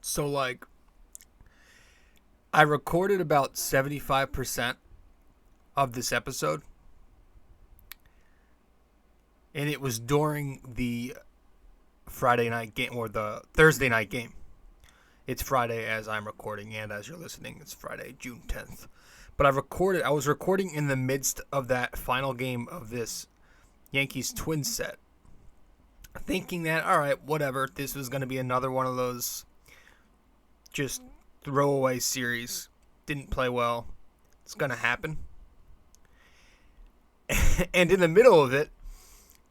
So, like, I recorded about 75% of this episode, and it was during the Friday night game, or the Thursday night game. It's Friday as I'm recording, and as you're listening, it's Friday, June 10th. But I was recording in the midst of that final game of this Yankees Twins set, thinking that, all right, whatever, this was going to be another one of those just throwaway series. Didn't play well. It's going to happen. And in the middle of it,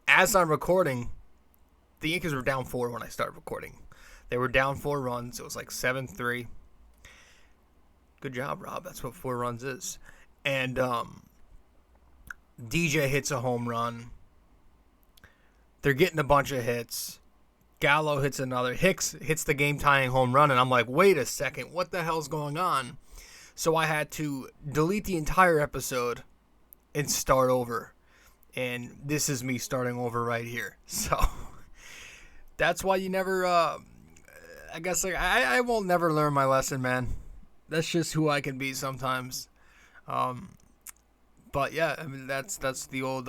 as I'm recording, the Yankees were down 4 when I started recording. They were down 4 runs. It was like 7-3. Good job, Rob. That's what 4 runs is. And DJ hits a home run. They're getting a bunch of hits. Gallo hits another. Hicks hits the game-tying home run, and I'm like, wait a second. What the hell's going on? So I had to delete the entire episode and start over. And this is me starting over right here. So that's why you never, I guess I won't never learn my lesson, man. That's just who I can be sometimes. But yeah, I mean, that's the old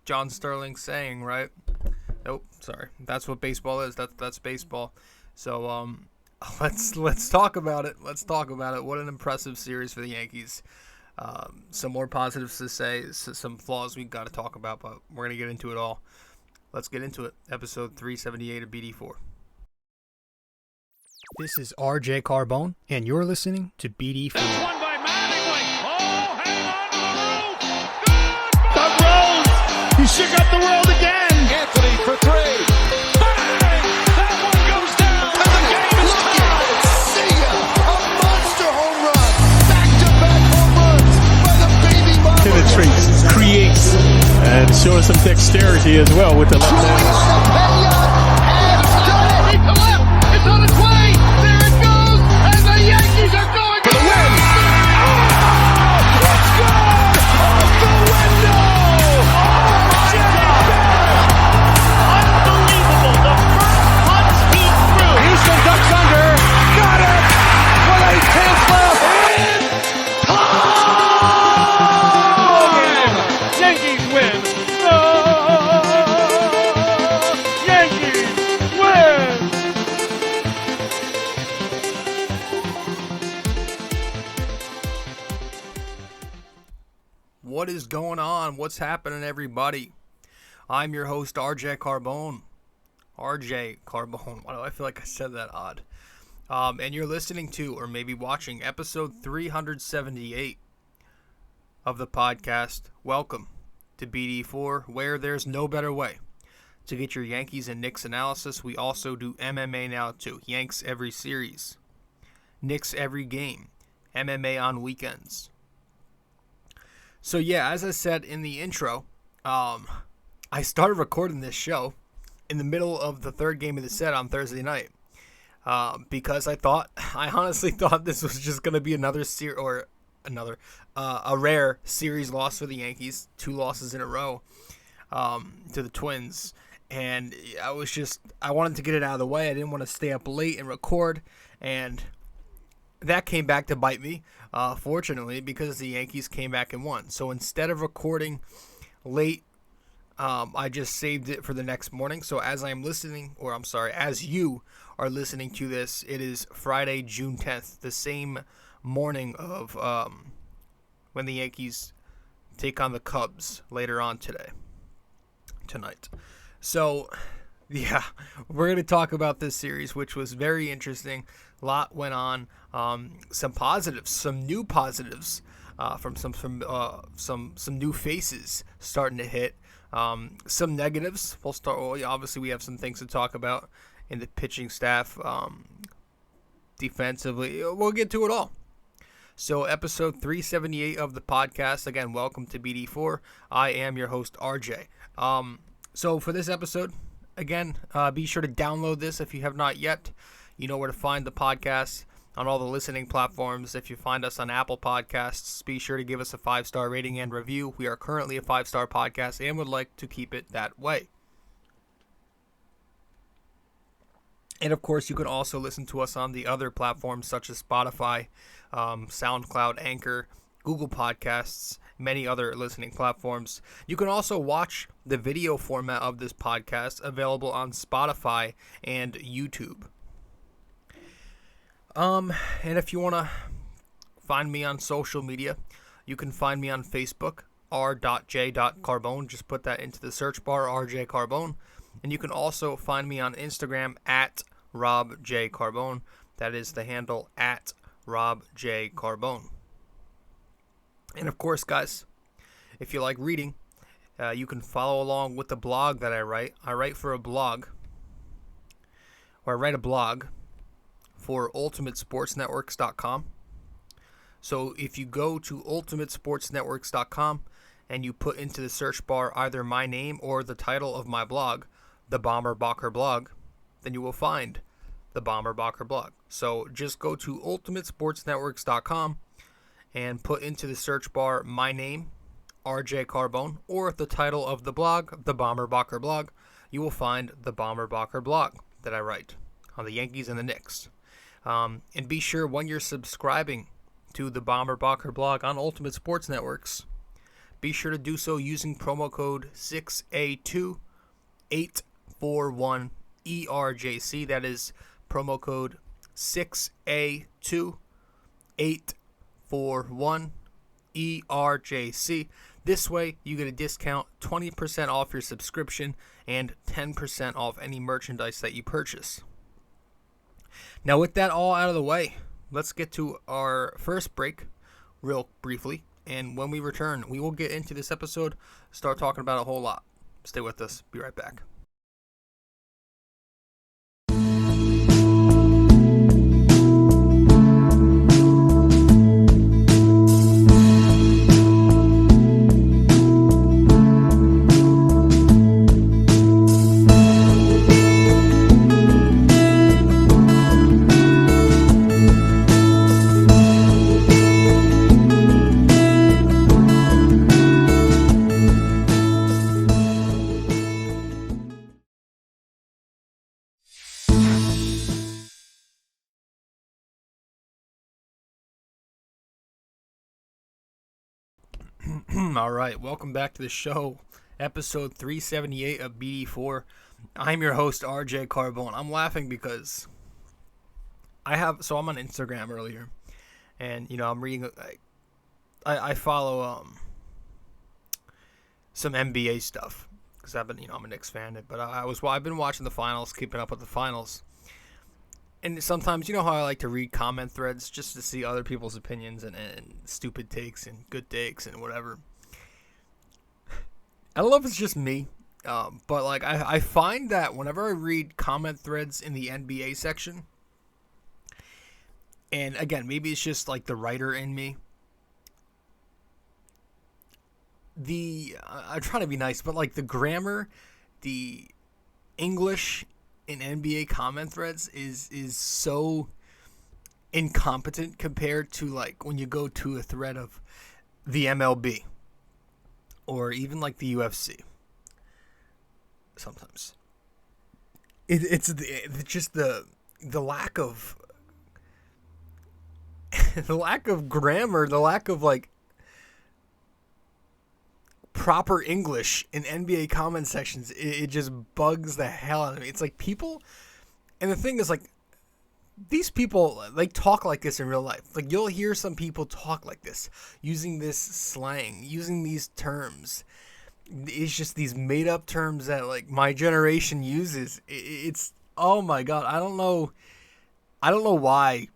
John Sterling saying, right? Nope, sorry. That's what baseball is. That's baseball. So let's talk about it. Let's talk about it. What an impressive series for the Yankees. Some more positives to say, some flaws we got to talk about, but we're going to get into it all. Let's get into it. Episode 378 of BD4. This is RJ Carbone, and you're listening to BD4. This one by Mattingly. Oh, hang on to the roof. Good. Doug Rose. He shook up the world again. Anthony for 3. Bang! That one goes down. And the game is tied. See ya. A monster home run. Back-to-back home runs by the baby Bombers. Penetrates, creates, and shows some dexterity as well with the left hand. It's to left. It's on its way. There it goes. And the Yankees are going for the win. Oh! Let's go! Off the window! Oh, Jimmy Barrett! Unbelievable. The first punch he threw. Houston ducks under. Got it! With 8 tenths left. It's time! Yankees win. Yankees win! What is going on? What's happening, everybody? I'm your host, RJ Carbone. RJ Carbone. Why do I feel like I said that odd? And you're listening to, or maybe watching, episode 378 of the podcast. Welcome to BD4, where there's no better way to get your Yankees and Knicks analysis. We also do MMA now, too. Yanks every series. Knicks every game. MMA on weekends. So yeah, as I said in the intro, I started recording this show in the middle of the third game of the set on Thursday night because I honestly thought this was just going to be a rare series loss for the Yankees, 2 losses in a row to the Twins, and I wanted to get it out of the way. I didn't want to stay up late and record, and that came back to bite me, fortunately, because the Yankees came back and won. So instead of recording late, I just saved it for the next morning. So as you are listening to this, it is Friday, June 10th, the same morning of when the Yankees take on the Cubs later on tonight. So, yeah, we're going to talk about this series, which was very interesting. A lot went on. Some positives, some new positives from some new faces starting to hit. Some negatives. We'll start. Well, obviously, we have some things to talk about in the pitching staff. Defensively, we'll get to it all. So, episode 378 of the podcast. Again, welcome to BD4. I am your host, RJ. So, for this episode, again, be sure to download this if you have not yet. You know where to find the podcast on all the listening platforms. If you find us on Apple Podcasts, be sure to give us a 5-star rating and review. We are currently a 5-star podcast and would like to keep it that way. And of course, you can also listen to us on the other platforms such as Spotify, SoundCloud, Anchor, Google Podcasts, many other listening platforms. You can also watch the video format of this podcast available on Spotify and YouTube. And if you want to find me on social media, you can find me on Facebook, r.j.carbone. Just put that into the search bar, rjcarbone. And you can also find me on Instagram at robjcarbone. That is the handle, at robjcarbone. And of course, guys, if you like reading, you can follow along with the blog that I write. I write for a blog, or I write a blog for ultimatesportsnetworks.com. So if you go to ultimatesportsnetworks.com and you put into the search bar either my name or the title of my blog, the Bomber Bacher blog, then you will find the Bomber Bacher blog. So just go to ultimatesportsnetworks.com and put into the search bar my name, RJ Carbone, or the title of the blog, the Bomber Bacher blog. You will find the Bomber Bacher blog that I write on the Yankees and the Knicks. And be sure when you're subscribing to the Bomber Bacher blog on Ultimate Sports Networks, be sure to do so using promo code 6A2841ERJC. That is promo code 6A2841ERJC. This way, you get a discount, 20% off your subscription, and 10% off any merchandise that you purchase. Now, with that all out of the way, let's get to our first break real briefly. And when we return, we will get into this episode, start talking about a whole lot. Stay with us. Be right back. All right, welcome back to the show, episode 378 of BD4. I'm your host, RJ Carbone. I'm laughing because I'm on Instagram earlier, and I'm reading. I follow some NBA stuff because I'm a Knicks fan, but I've been watching the finals, keeping up with the finals. And sometimes, how I like to read comment threads just to see other people's opinions and stupid takes and good takes and whatever. I don't know if it's just me, but I find that whenever I read comment threads in the NBA section, and again, maybe it's just like the writer in me, I'm trying to be nice, but like the grammar, the English in NBA comment threads is so incompetent compared to like when you go to a thread of the MLB or even like the UFC. Sometimes it's just the lack of the lack of grammar, the lack of like proper English in NBA comment sections. It just bugs the hell out of me. It's like people, and the thing is, like, these people, they talk like this in real life. Like, you'll hear some people talk like this, using this slang, using these terms. It's just these made up terms that like my generation uses. It's, oh my God, I don't know why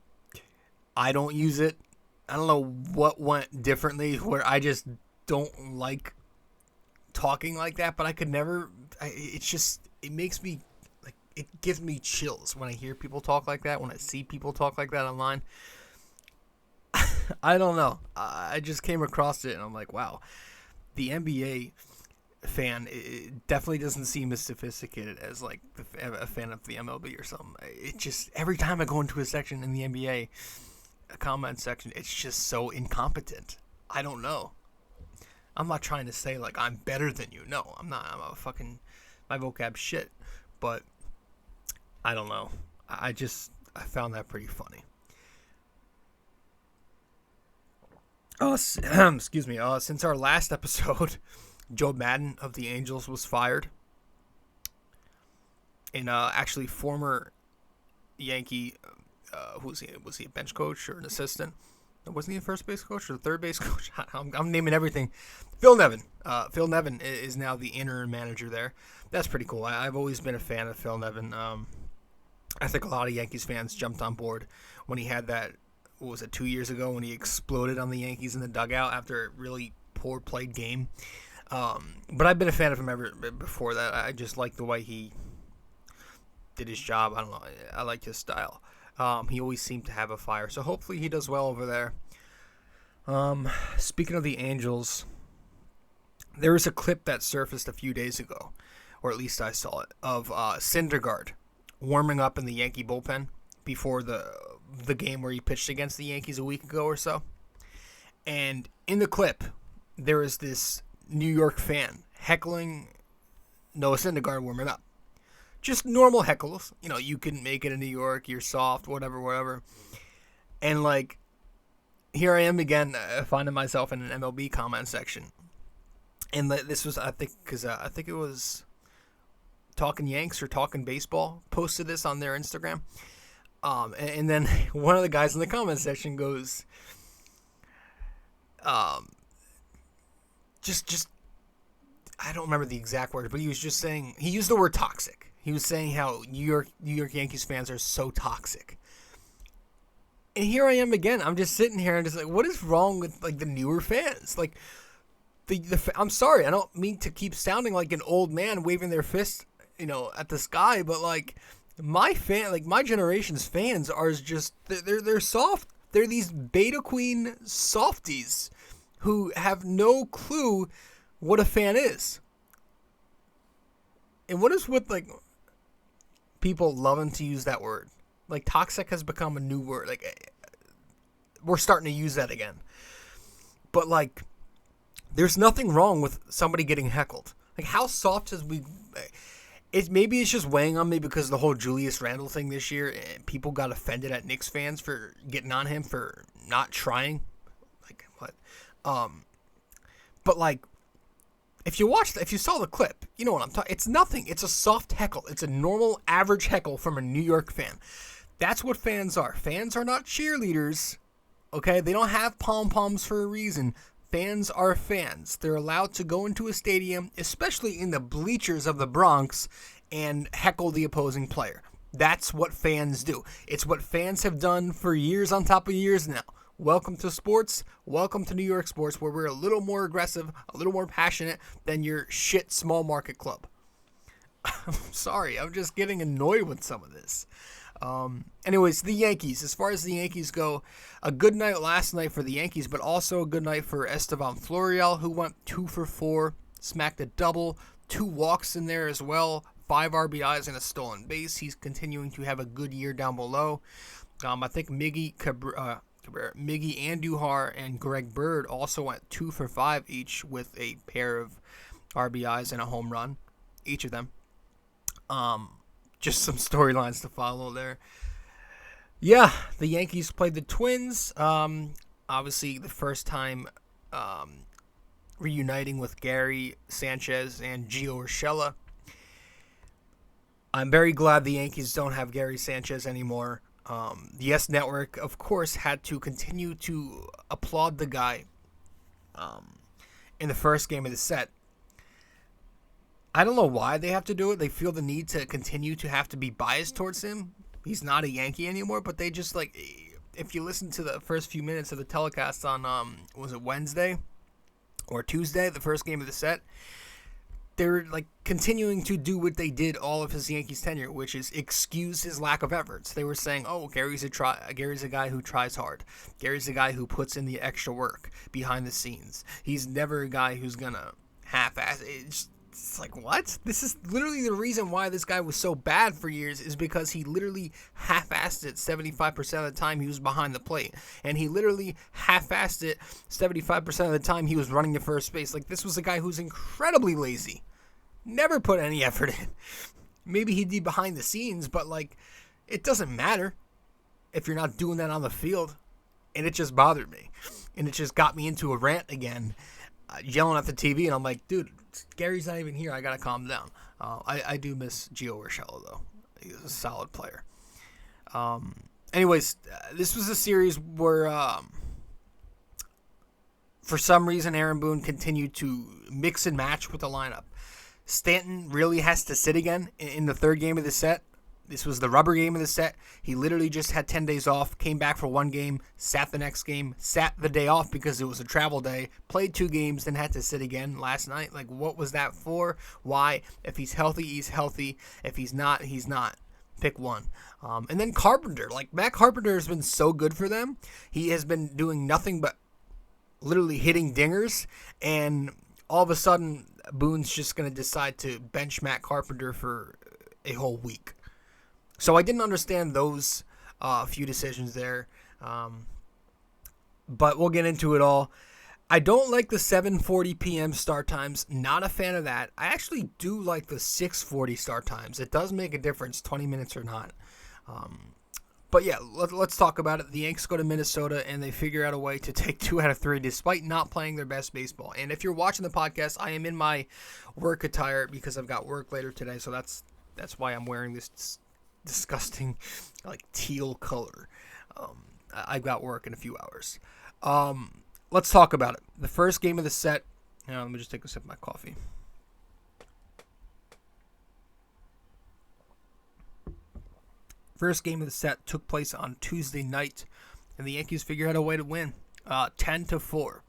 I don't use it. I don't know what went differently where I just don't like talking like that, but I could never. It makes me like, it gives me chills when I hear people talk like that, when I see people talk like that online. I don't know. I just came across it and I'm like, wow, the NBA fan, it definitely doesn't seem as sophisticated as like a fan of the MLB or something. It just, every time I go into a section in the NBA, a comment section, it's just so incompetent. I don't know. I'm not trying to say like I'm better than you. No, I'm not. I'm a fucking, my vocab shit. But I don't know. I found that pretty funny. Excuse me. Since our last episode, Joe Madden of the Angels was fired. And actually, former Yankee, was he a bench coach or an assistant? Wasn't he a first base coach or a third base coach? I'm naming everything. Phil Nevin. Phil Nevin is now the interim manager there. That's pretty cool. I've always been a fan of Phil Nevin. I think a lot of Yankees fans jumped on board when he had that, 2 years ago when he exploded on the Yankees in the dugout after a really poor played game. But I've been a fan of him ever before that. I just like the way he did his job. I don't know. I like his style. He always seemed to have a fire. So hopefully he does well over there. Speaking of the Angels, there was a clip that surfaced a few days ago, or at least I saw it, of Syndergaard warming up in the Yankee bullpen before the game where he pitched against the Yankees a week ago or so. And in the clip, there was this New York fan heckling Noah Syndergaard warming up. Just normal heckles. You know, you can make it in New York, you're soft, whatever. And, like, here I am again, finding myself in an MLB comment section. And this was, I think it was Talking Yanks or Talking Baseball posted this on their Instagram. And then one of the guys in the comment section goes, just, I don't remember the exact word, but he was just saying, he used the word toxic. He was saying how New York Yankees fans are so toxic. And here I am again. I'm just sitting here and just like, what is wrong with like the newer fans? Like, I'm sorry, I don't mean to keep sounding like an old man waving their fist, at the sky, but like my generation's fans are just they're soft. They're these beta queen softies who have no clue what a fan is. And what is with like people loving to use that word? Like, toxic has become a new word. Like, we're starting to use that again. But like, there's nothing wrong with somebody getting heckled. Like, how soft has we? Maybe it's just weighing on me because of the whole Julius Randle thing this year, and people got offended at Knicks fans for getting on him for not trying. Like, what? But like, if you saw the clip, you know what I'm talking. It's nothing. It's a soft heckle. It's a normal, average heckle from a New York fan. That's what fans are. Fans are not cheerleaders. Okay, they don't have pom-poms for a reason. Fans are fans. They're allowed to go into a stadium, especially in the bleachers of the Bronx, and heckle the opposing player. That's what fans do. It's what fans have done for years on top of years now. Welcome to sports. Welcome to New York sports, where we're a little more aggressive, a little more passionate than your shit small market club. I'm sorry. I'm just getting annoyed with some of this. Anyways, the Yankees. As far as the Yankees go, a good night last night for the Yankees, but also a good night for Estevan Florial, who went 2 for 4, smacked a double, 2 walks in there as well, 5 RBIs and a stolen base. He's continuing to have a good year down below. I think Miggy Andujar and Greg Bird also went 2 for 5 each with a pair of RBIs and a home run, each of them. Just some storylines to follow there. Yeah, the Yankees played the Twins. Obviously, the first time reuniting with Gary Sanchez and Gio Urshela. I'm very glad the Yankees don't have Gary Sanchez anymore. The YES Network, of course, had to continue to applaud the guy in the first game of the set. I don't know why they have to do it. They feel the need to continue to have to be biased towards him. He's not a Yankee anymore, but they just, like, if you listen to the first few minutes of the telecast on, was it Wednesday or Tuesday, the first game of the set, they're, like, continuing to do what they did all of his Yankees tenure, which is excuse his lack of efforts. They were saying, oh, Gary's a guy who tries hard. Gary's a guy who puts in the extra work behind the scenes. He's never a guy who's gonna half-ass it. It's like, what? This is literally the reason why this guy was so bad for years, is because he literally half-assed it 75% of the time he was behind the plate. And he literally half-assed it 75% of the time he was running to first base. Like, this was a guy who's incredibly lazy. Never put any effort in. Maybe he'd be behind the scenes, but, like, It doesn't matter if you're not doing that on the field. And it just bothered me. And it just got me into a rant again, yelling at the TV. And I'm like, dude, Gary's not even here. I got to calm down. I do miss Gio Urshela, though. He's a solid player. Anyways, this was a series where, for some reason, Aaron Boone continued to mix and match with the lineup. Stanton really has to sit again in the third game of the set. This was the rubber game of the set. He literally just had 10 days off, came back for one game, sat the next game, sat the day off because it was a travel day, played 2 games, then had to sit again last night. Like, what was that for? Why? If he's healthy, he's healthy. If he's not, he's not. Pick one. And then Carpenter. Like, Matt Carpenter has been so good for them. He has been doing nothing but literally hitting dingers, and all of a sudden, Boone's just going to decide to bench Matt Carpenter for a whole week. So I didn't understand those few decisions there, but we'll get into it all. I don't like the 7:40 p.m. start times. Not a fan of that. I actually do like the 6:40 start times. It does make a difference, 20 minutes or not. But yeah, let's talk about it. The Yanks go to Minnesota, and they figure out a way to take 2 out of 3 despite not playing their best baseball. And if you're watching the podcast, I am in my work attire because I've got work later today, so that's why I'm wearing this disgusting, like, teal color. I've got work in a few hours. Let's talk about it. The first game of the set. Let me just take a sip of my coffee. First game of the set took place on Tuesday night, and the Yankees figured out a way to win, 10-4.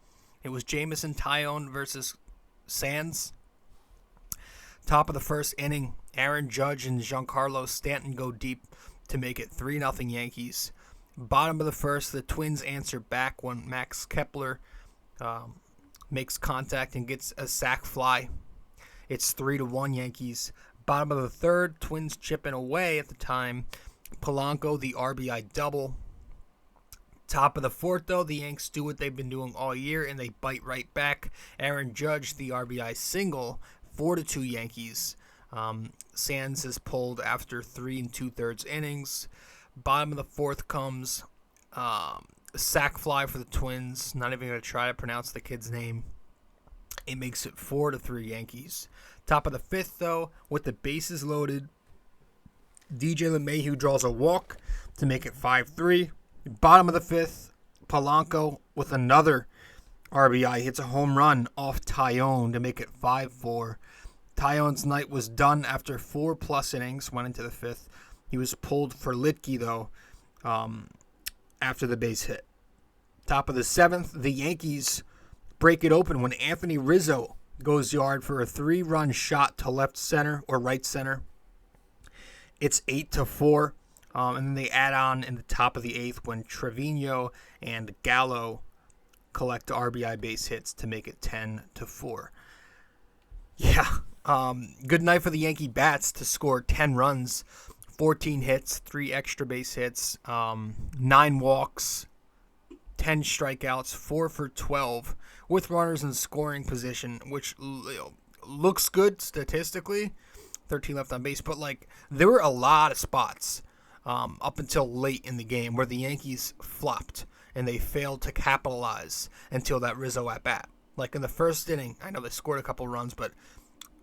It was Jamison Tyone versus Sands. Top of the first inning, Aaron Judge and Giancarlo Stanton go deep to make it 3-0 Yankees. Bottom of the first, the Twins answer back when Max Kepler makes contact and gets a sac fly. It's 3-1 Yankees. Bottom of the third, Twins chipping away at the time. Polanco, the RBI double. Top of the fourth, though, the Yanks do what they've been doing all year, and they bite right back. Aaron Judge, the RBI single, 4-2 Yankees. Sands is pulled after 3 2/3 innings. Bottom of the fourth comes sac fly for the Twins. Not even going to try to pronounce the kid's name. It makes it 4-3 Yankees. Top of the fifth, though, with the bases loaded, DJ LeMahieu draws a walk to make it 5-3. Bottom of the fifth, Polanco with another RBI hits a home run off Tyone to make it 5-4. Tyone's night was done after 4+ innings, went into the fifth. He was pulled for Litke, though, after the base hit. Top of the seventh, the Yankees break it open when Anthony Rizzo goes yard for a 3-run shot to left center or right center. It's 8-4, and then they add on in the top of the eighth when Trevino and Gallo collect RBI base hits to make it 10-4. Yeah, good night for the Yankee bats to score 10 runs, 14 hits, 3 extra base hits, 9 walks, 10 strikeouts, 4 for 12, with runners in scoring position, which looks good statistically. 13 left on base, but like there were a lot of spots up until late in the game where the Yankees flopped and they failed to capitalize until that Rizzo at bat. Like in the first inning, I know they scored a couple runs, but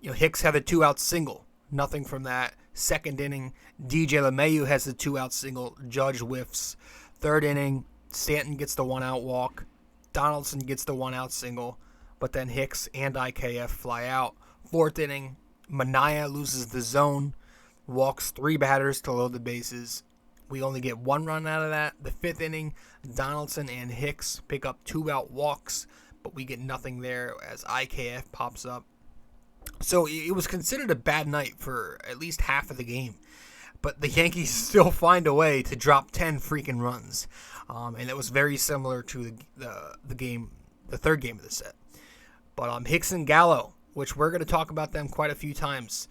Hicks had a 2-out single, nothing from that. Second inning, DJ LeMahieu has the 2-out single, Judge whiffs. Third inning, Stanton gets the 1-out walk, Donaldson gets the 1-out single, but then Hicks and IKF fly out. Fourth inning, Manaea loses the zone, walks 3 batters to load the bases. We only get 1 run out of that. The fifth inning, Donaldson and Hicks pick up 2-out walks, but we get nothing there as IKF pops up. So it was considered a bad night for at least half of the game. But the Yankees still find a way to drop 10 freaking runs. And it was very similar to the game, the third game of the set. But Hicks and Gallo, which we're going to talk about them quite a few times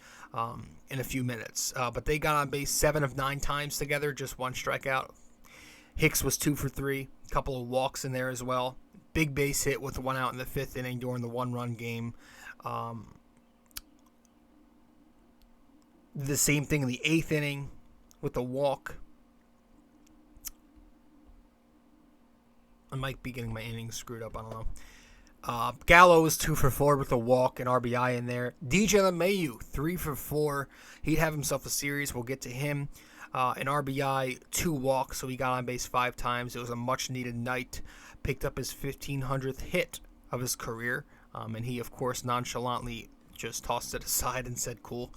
in a few minutes. But they got on base 7 of 9 times together, just 1 strikeout. Hicks was 2 for 3, a couple of walks in there as well. Big base hit with 1 out in the 5th inning during the 1-run game. The same thing in the 8th inning. with the walk. I might be getting my innings screwed up. I don't know. Gallo was 2 for 4 with a walk and RBI in there. DJ LeMahieu, 3 for 4. He'd have himself a series. We'll get to him. An RBI, 2 walks, so he got on base 5 times. It was a much-needed night. Picked up his 1,500th hit of his career, and he, of course, nonchalantly just tossed it aside and said, cool.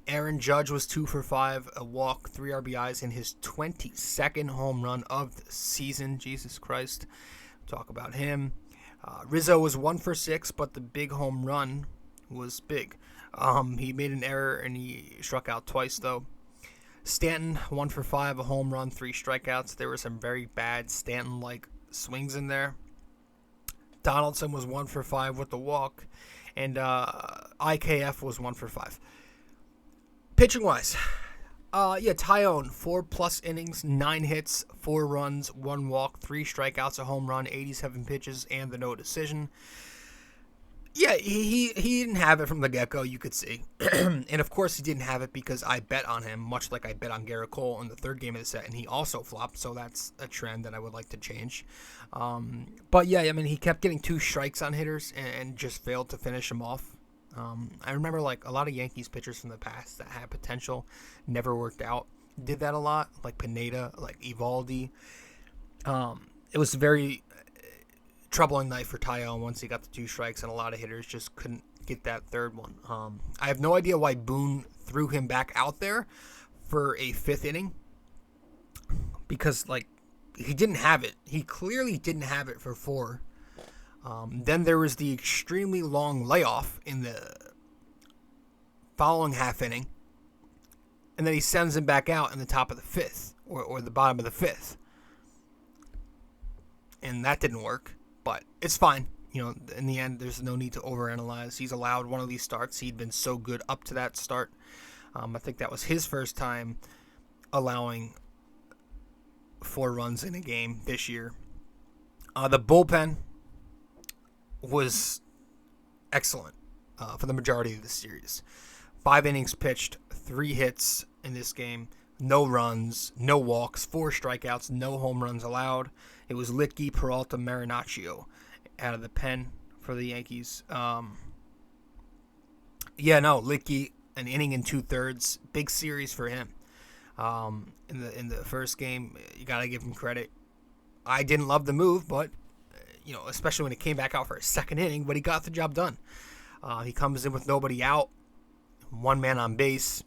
Aaron Judge was 2 for 5, a walk, 3 RBIs in his 22nd home run of the season. Jesus Christ. Talk about him. Rizzo was 1 for 6, but the big home run was big. He made an error and he struck out twice, though. Stanton, 1 for 5, a home run, 3 strikeouts. There were some very bad Stanton-like swings in there. Donaldson was 1 for 5 with the walk, and IKF was 1 for 5. Pitching-wise, Tyone, 4+ innings, 9 hits, 4 runs, 1 walk, 3 strikeouts, a home run, 87 pitches, and the no decision. Yeah, he didn't have it from the get-go, you could see. And, of course, he didn't have it because I bet on him, much like I bet on Garrett Cole in the 3rd game of the set, and he also flopped, so that's a trend that I would like to change. But, yeah, I mean, he kept getting 2 strikes on hitters and just failed to finish them off. I remember, like, a lot of Yankees pitchers from the past that had potential never worked out. Did that a lot, like Pineda, like Evaldi. It was very troubling night for Tyone once he got the 2 strikes, and a lot of hitters just couldn't get that 3rd one. I have no idea why Boone threw him back out there for a 5th inning, because, like, he didn't have it. He clearly didn't have it for 4. Then there was the extremely long layoff in the following half inning, and then he sends him back out in the top of the 5th, or the bottom of the 5th. And that didn't work. But it's fine. You know, in the end, there's no need to overanalyze. He's allowed one of these starts. He'd been so good up to that start. I think that was his first time allowing 4 runs in a game this year. The bullpen was excellent for the majority of the series. 5 innings pitched, 3 hits in this game, no runs, no walks, 4 strikeouts, no home runs allowed. It was Litke, Peralta, Marinaccio out of the pen for the Yankees. Litke, an inning and 2/3, big series for him. In the first game, you got to give him credit. I didn't love the move, but especially when he came back out for a 2nd inning, but he got the job done. He comes in with nobody out, 1 man on base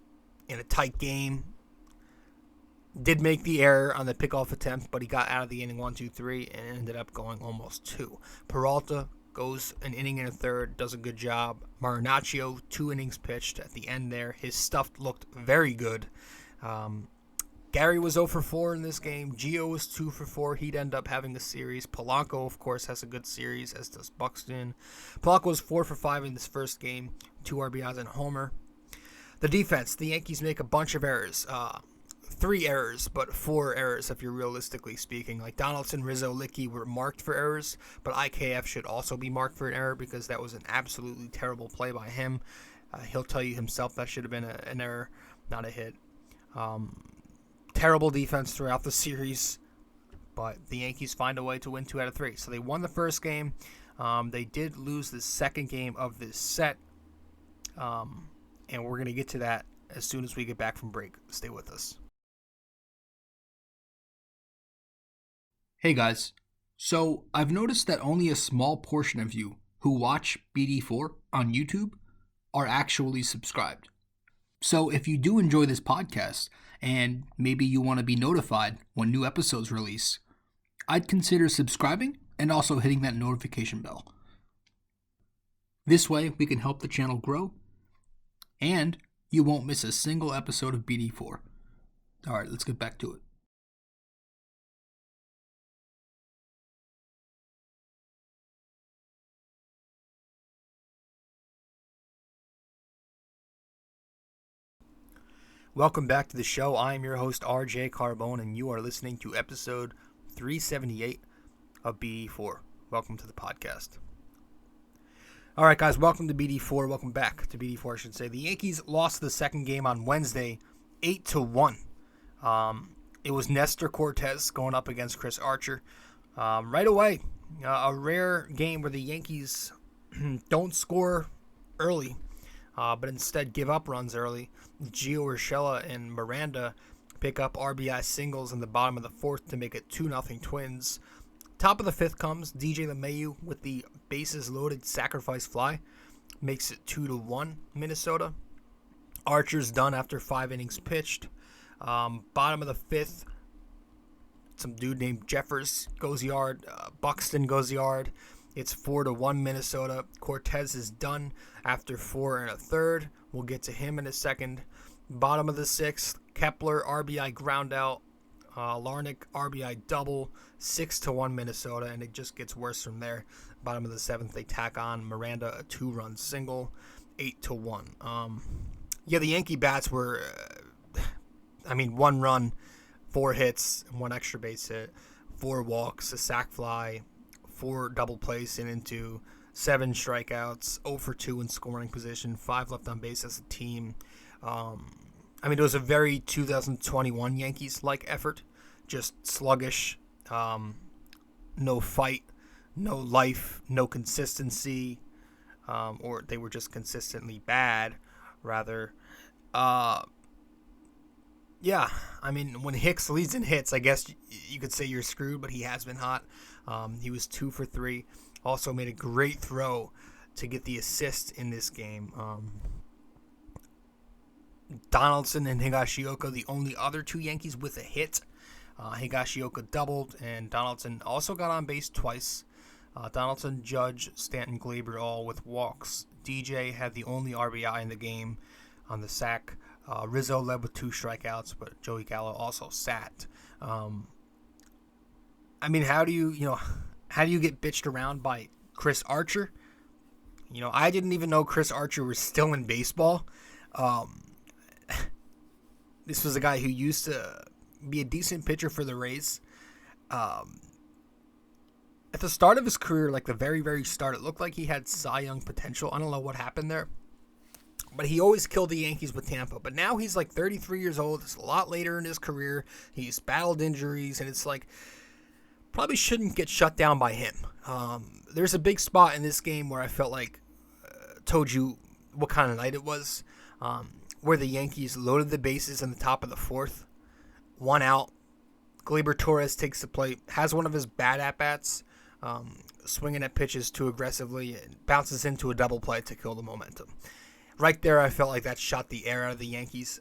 in a tight game. Did make the error on the pickoff attempt, but he got out of the inning 1, 2, 3, and ended up going almost 2. Peralta goes an inning and a 1/3, does a good job. Marinaccio, 2 innings pitched at the end there. His stuff looked very good. Gary was 0 for 4 in this game. Gio was 2 for 4. He'd end up having a series. Polanco, of course, has a good series, as does Buxton. Polanco was 4 for 5 in this first game. 2 RBIs and a homer. The defense, the Yankees make a bunch of errors. 3 errors, but 4 errors if you're realistically speaking. Like Donaldson, Rizzo, Litke were marked for errors, but IKF should also be marked for an error because that was an absolutely terrible play by him. He'll tell you himself that should have been an error, not a hit. Terrible defense throughout the series, but the Yankees find a way to win 2 out of 3. So they won the first game. They did lose the second game of this set, and we're going to get to that as soon as we get back from break. Stay with us. Hey guys, so I've noticed that only a small portion of you who watch BD4 on YouTube are actually subscribed. So if you do enjoy this podcast and maybe you want to be notified when new episodes release, I'd consider subscribing and also hitting that notification bell. This way we can help the channel grow and you won't miss a single episode of BD4. Alright, let's get back to it. Welcome back to the show. I am your host, rjcarbone, and you are listening to episode 378 of BD4. Welcome to the podcast. All right, guys, welcome to BD4. Welcome back to BD4, I should say. The Yankees lost the second game on Wednesday, 8-1. It was Nestor Cortez going up against Chris Archer. Right away, a rare game where the Yankees don't score early, but instead give up runs early. Gio Urshela and Miranda pick up RBI singles in the bottom of the fourth to make it 2-0 Twins. Top of the fifth comes DJ LeMahieu with the bases loaded sacrifice fly. Makes it 2-1 Minnesota. Archer's done after 5 innings pitched. Bottom of the fifth, some dude named Jeffers goes yard. Buxton goes yard. It's 4-1 Minnesota. Cortez is done after 4 1/3. We'll get to him in a second. Bottom of the sixth, Kepler RBI ground out. Larnick RBI double. 6-1 Minnesota, and it just gets worse from there. Bottom of the seventh, they tack on Miranda a 2-run single. 8-1. The Yankee bats were, 1 run, 4 hits, 1 extra base hit, 4 walks, a sac fly, 4 double plays into 7 strikeouts, 0 for 2 in scoring position, 5 left on base as a team. It was a very 2021 Yankees-like effort, just sluggish, no fight, no life, no consistency, or they were just consistently bad, rather. When Hicks leads in hits, I guess you could say you're screwed, but he has been hot. He was 2 for 3. Also made a great throw to get the assist in this game. Donaldson and Higashioka, the only other 2 Yankees with a hit. Higashioka doubled, and Donaldson also got on base twice. Donaldson, Judge, Stanton, Glaber all with walks. DJ had the only RBI in the game on the sack. Rizzo led with 2 strikeouts, but Joey Gallo also sat. How do you get bitched around by Chris Archer? I didn't even know Chris Archer was still in baseball. This was a guy who used to be a decent pitcher for the Rays. At the start of his career, like the very, very start, it looked like he had Cy Young potential. I don't know what happened there. But he always killed the Yankees with Tampa. But now he's like 33 years old. It's a lot later in his career. He's battled injuries. And it's like, probably shouldn't get shut down by him. There's a big spot in this game where I felt like, told you what kind of night it was. Where the Yankees loaded the bases in the top of the fourth. 1 out. Gleyber Torres takes the plate. Has one of his bad at-bats. Swinging at pitches too aggressively. And bounces into a double play to kill the momentum. Right there, I felt like that shot the air out of the Yankees.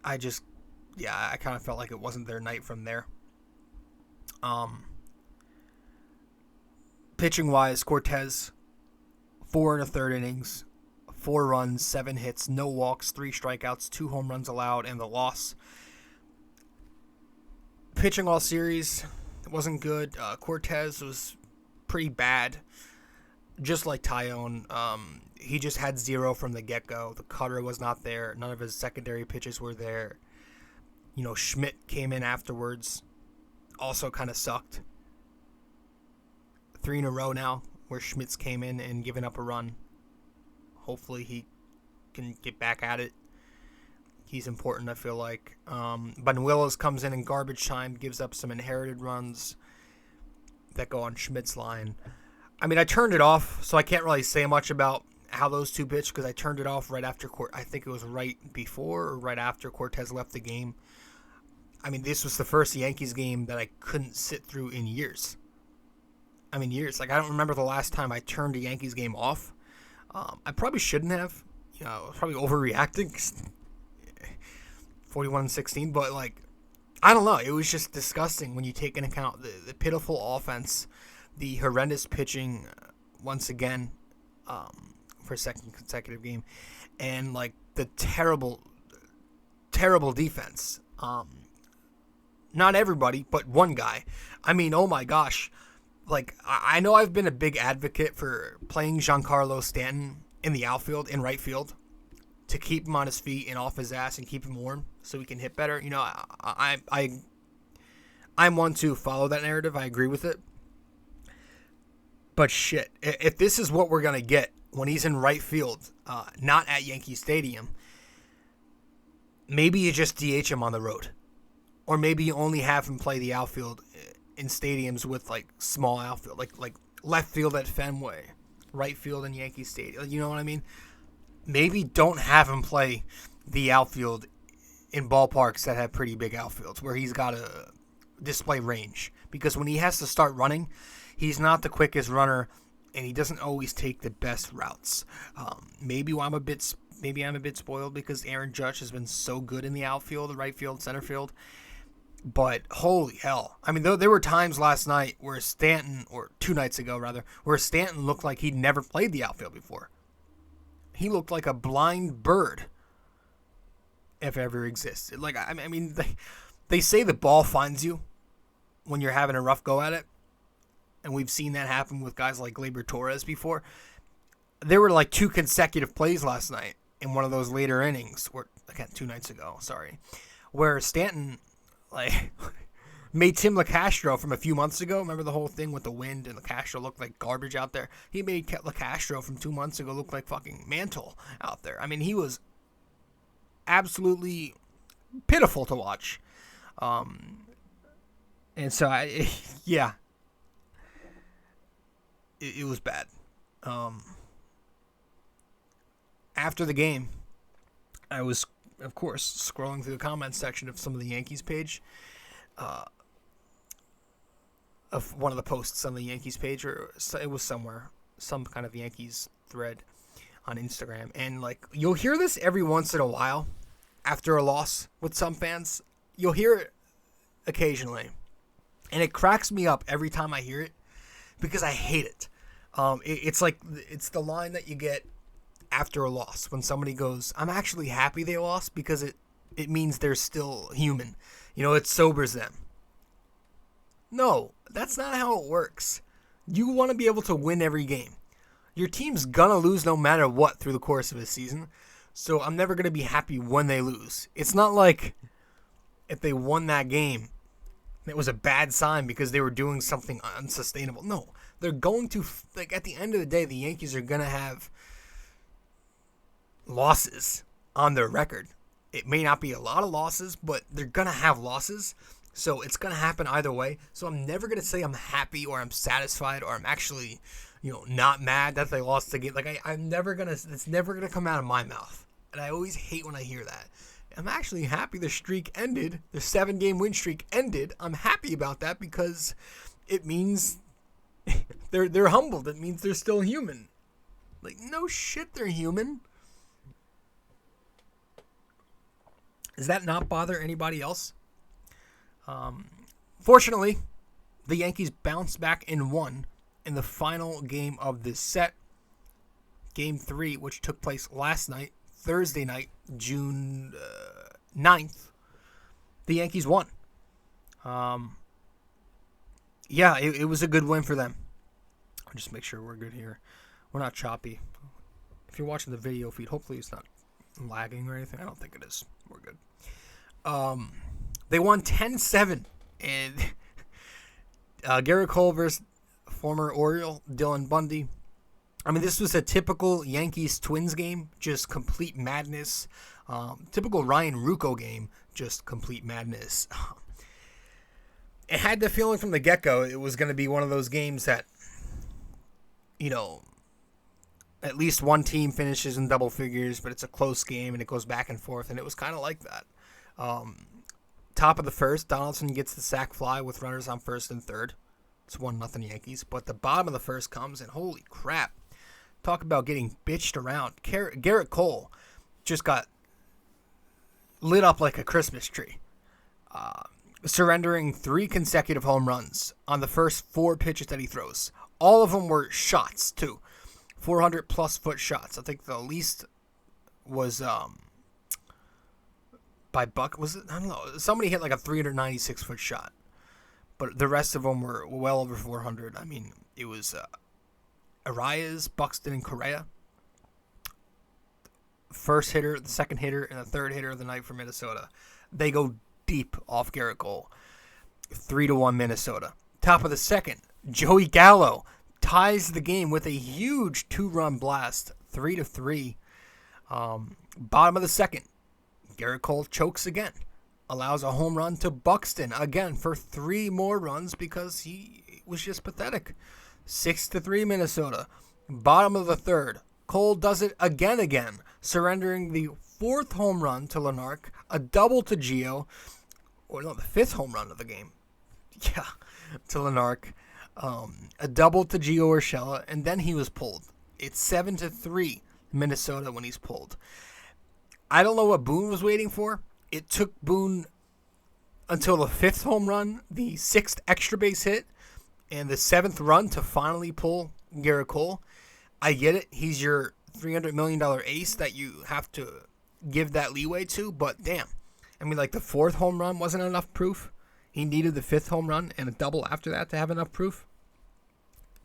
I kind of felt like it wasn't their night from there. Pitching-wise, Cortez, 4 1/3 innings, 4 runs, 7 hits, no walks, 3 strikeouts, 2 home runs allowed, and the loss. Pitching all series, it wasn't good. Cortez was pretty bad. Just like Tyone, he just had 0 from the get-go. The cutter was not there. None of his secondary pitches were there. Schmidt came in afterwards. Also kind of sucked. 3 in a row now where Schmitz came in and given up a run. Hopefully he can get back at it. He's important, I feel like. Banuelos comes in garbage time, gives up some inherited runs that go on Schmidt's line. I turned it off, so I can't really say much about how those 2 pitched because I turned it off right after I think it was right before or right after Cortez left the game. This was the first Yankees game that I couldn't sit through in years. Years. Like, I don't remember the last time I turned a Yankees game off. I probably shouldn't have. I was probably overreacting. 41-16, but, I don't know. It was just disgusting when you take into account the pitiful offense, the horrendous pitching once again for a second consecutive game, and the terrible defense. Not everybody, but one guy. Oh my gosh. I know I've been a big advocate for playing Giancarlo Stanton in the outfield, in right field, to keep him on his feet and off his ass and keep him warm so he can hit better. I'm one to follow that narrative. I agree with it. But shit, if this is what we're going to get when he's in right field, not at Yankee Stadium, maybe you just DH him on the road. Or maybe you only have him play the outfield in stadiums with, like, small outfield. Like left field at Fenway, right field in Yankee Stadium. You know what I mean? Maybe don't have him play the outfield in ballparks that have pretty big outfields where he's got to display range. Because when he has to start running, he's not the quickest runner, and he doesn't always take the best routes. Maybe I'm a bit spoiled because Aaron Judge has been so good in the outfield, the right field, center field. But holy hell. I mean, there were times last night where Stanton, or 2 nights ago rather, where Stanton looked like he'd never played the outfield before. He looked like a blind bird, if ever existed. Like, I mean, they say the ball finds you when you're having a rough go at it. And we've seen that happen with guys like Gleyber Torres before. There were like 2 consecutive plays last night in one of those later innings, or again 2 nights ago, where Stanton like made Tim LeCastro from a few months ago. Remember the whole thing with the wind and LeCastro looked like garbage out there? He made LeCastro from 2 months ago look like fucking Mantle out there. I mean, he was absolutely pitiful to watch. And so, it was bad. After the game, I was, of course, scrolling through the comments section of some of the Yankees page, of one of the posts on the Yankees page, or it was somewhere, some kind of Yankees thread on Instagram. And, like, you'll hear this every once in a while after a loss with some fans. You'll hear it occasionally. And it cracks me up every time I hear it because I hate it. It's like, it's the line that you get after a loss when somebody goes, I'm actually happy they lost because it means they're still human. You know, it sobers them. No, that's not how it works. You want to be able to win every game. Your team's gonna lose no matter what through the course of a season, so I'm never gonna be happy when they lose. It's not like if they won that game, it was a bad sign because they were doing something unsustainable. No, they're going to, like, at the end of the day, the Yankees are going to have losses on their record. It may not be a lot of losses, but they're going to have losses. So it's going to happen either way. So I'm never going to say I'm happy or I'm satisfied or I'm actually, not mad that they lost the game. Like, I'm never going to, it's never going to come out of my mouth. And I always hate when I hear that. I'm actually happy the streak ended. The 7-game win streak ended. I'm happy about that because it means they're humbled. It means they're still human. Like, no shit, they're human. Does that not bother anybody else? Fortunately, the Yankees bounced back and won in the final game of this set. Game 3, which took place last night, Thursday night, June 9th, the Yankees won. It was a good win for them. I'll just make sure we're good here. We're not choppy. If you're watching the video feed, hopefully it's not lagging or anything. I don't think it is. We're good. They won 10-7. And Garrett Cole versus former Oriole Dylan Bundy. I mean, this was a typical Yankees-Twins game, just complete madness. Typical Ryan Ruocco game, just complete madness. It had the feeling from the get-go it was going to be one of those games that, at least one team finishes in double figures, but it's a close game and it goes back and forth, and it was kind of like that. Top of the first, Donaldson gets the sac fly with runners on first and third. It's 1-0 Yankees, but the bottom of the first comes, and holy crap. Talk about getting bitched around. Garrett Cole just got lit up like a Christmas tree, surrendering 3 consecutive home runs on the first 4 pitches that he throws. All of them were shots, too. 400-plus foot shots. I think the least was by Buck. Was it? I don't know. Somebody hit like a 396-foot shot. But the rest of them were well over 400. I mean, it was Arias, Buxton, and Correa. First hitter, the second hitter, and the third hitter of the night for Minnesota. They go deep off Garrett Cole. 3-1 Minnesota. Top of the second, Joey Gallo ties the game with a huge 2-run blast. 3-3. Bottom of the second, Garrett Cole chokes again. Allows a home run to Buxton again for 3 more runs because he was just pathetic. 6-3 Minnesota. Bottom of the 3rd. Cole does it again, surrendering the 4th home run to Larsen, a double to Gio, or no, the 5th home run of the game. Yeah, to Larsen, a double to Gio Urshela, and then he was pulled. It's 7-3 Minnesota when he's pulled. I don't know what Boone was waiting for. It took Boone until the 5th home run, the 6th extra base hit, and the 7th run to finally pull Garrett Cole. I get it. He's your $300 million ace that you have to give that leeway to, but damn. I mean, like the 4th home run wasn't enough proof. He needed the 5th home run and a double after that to have enough proof.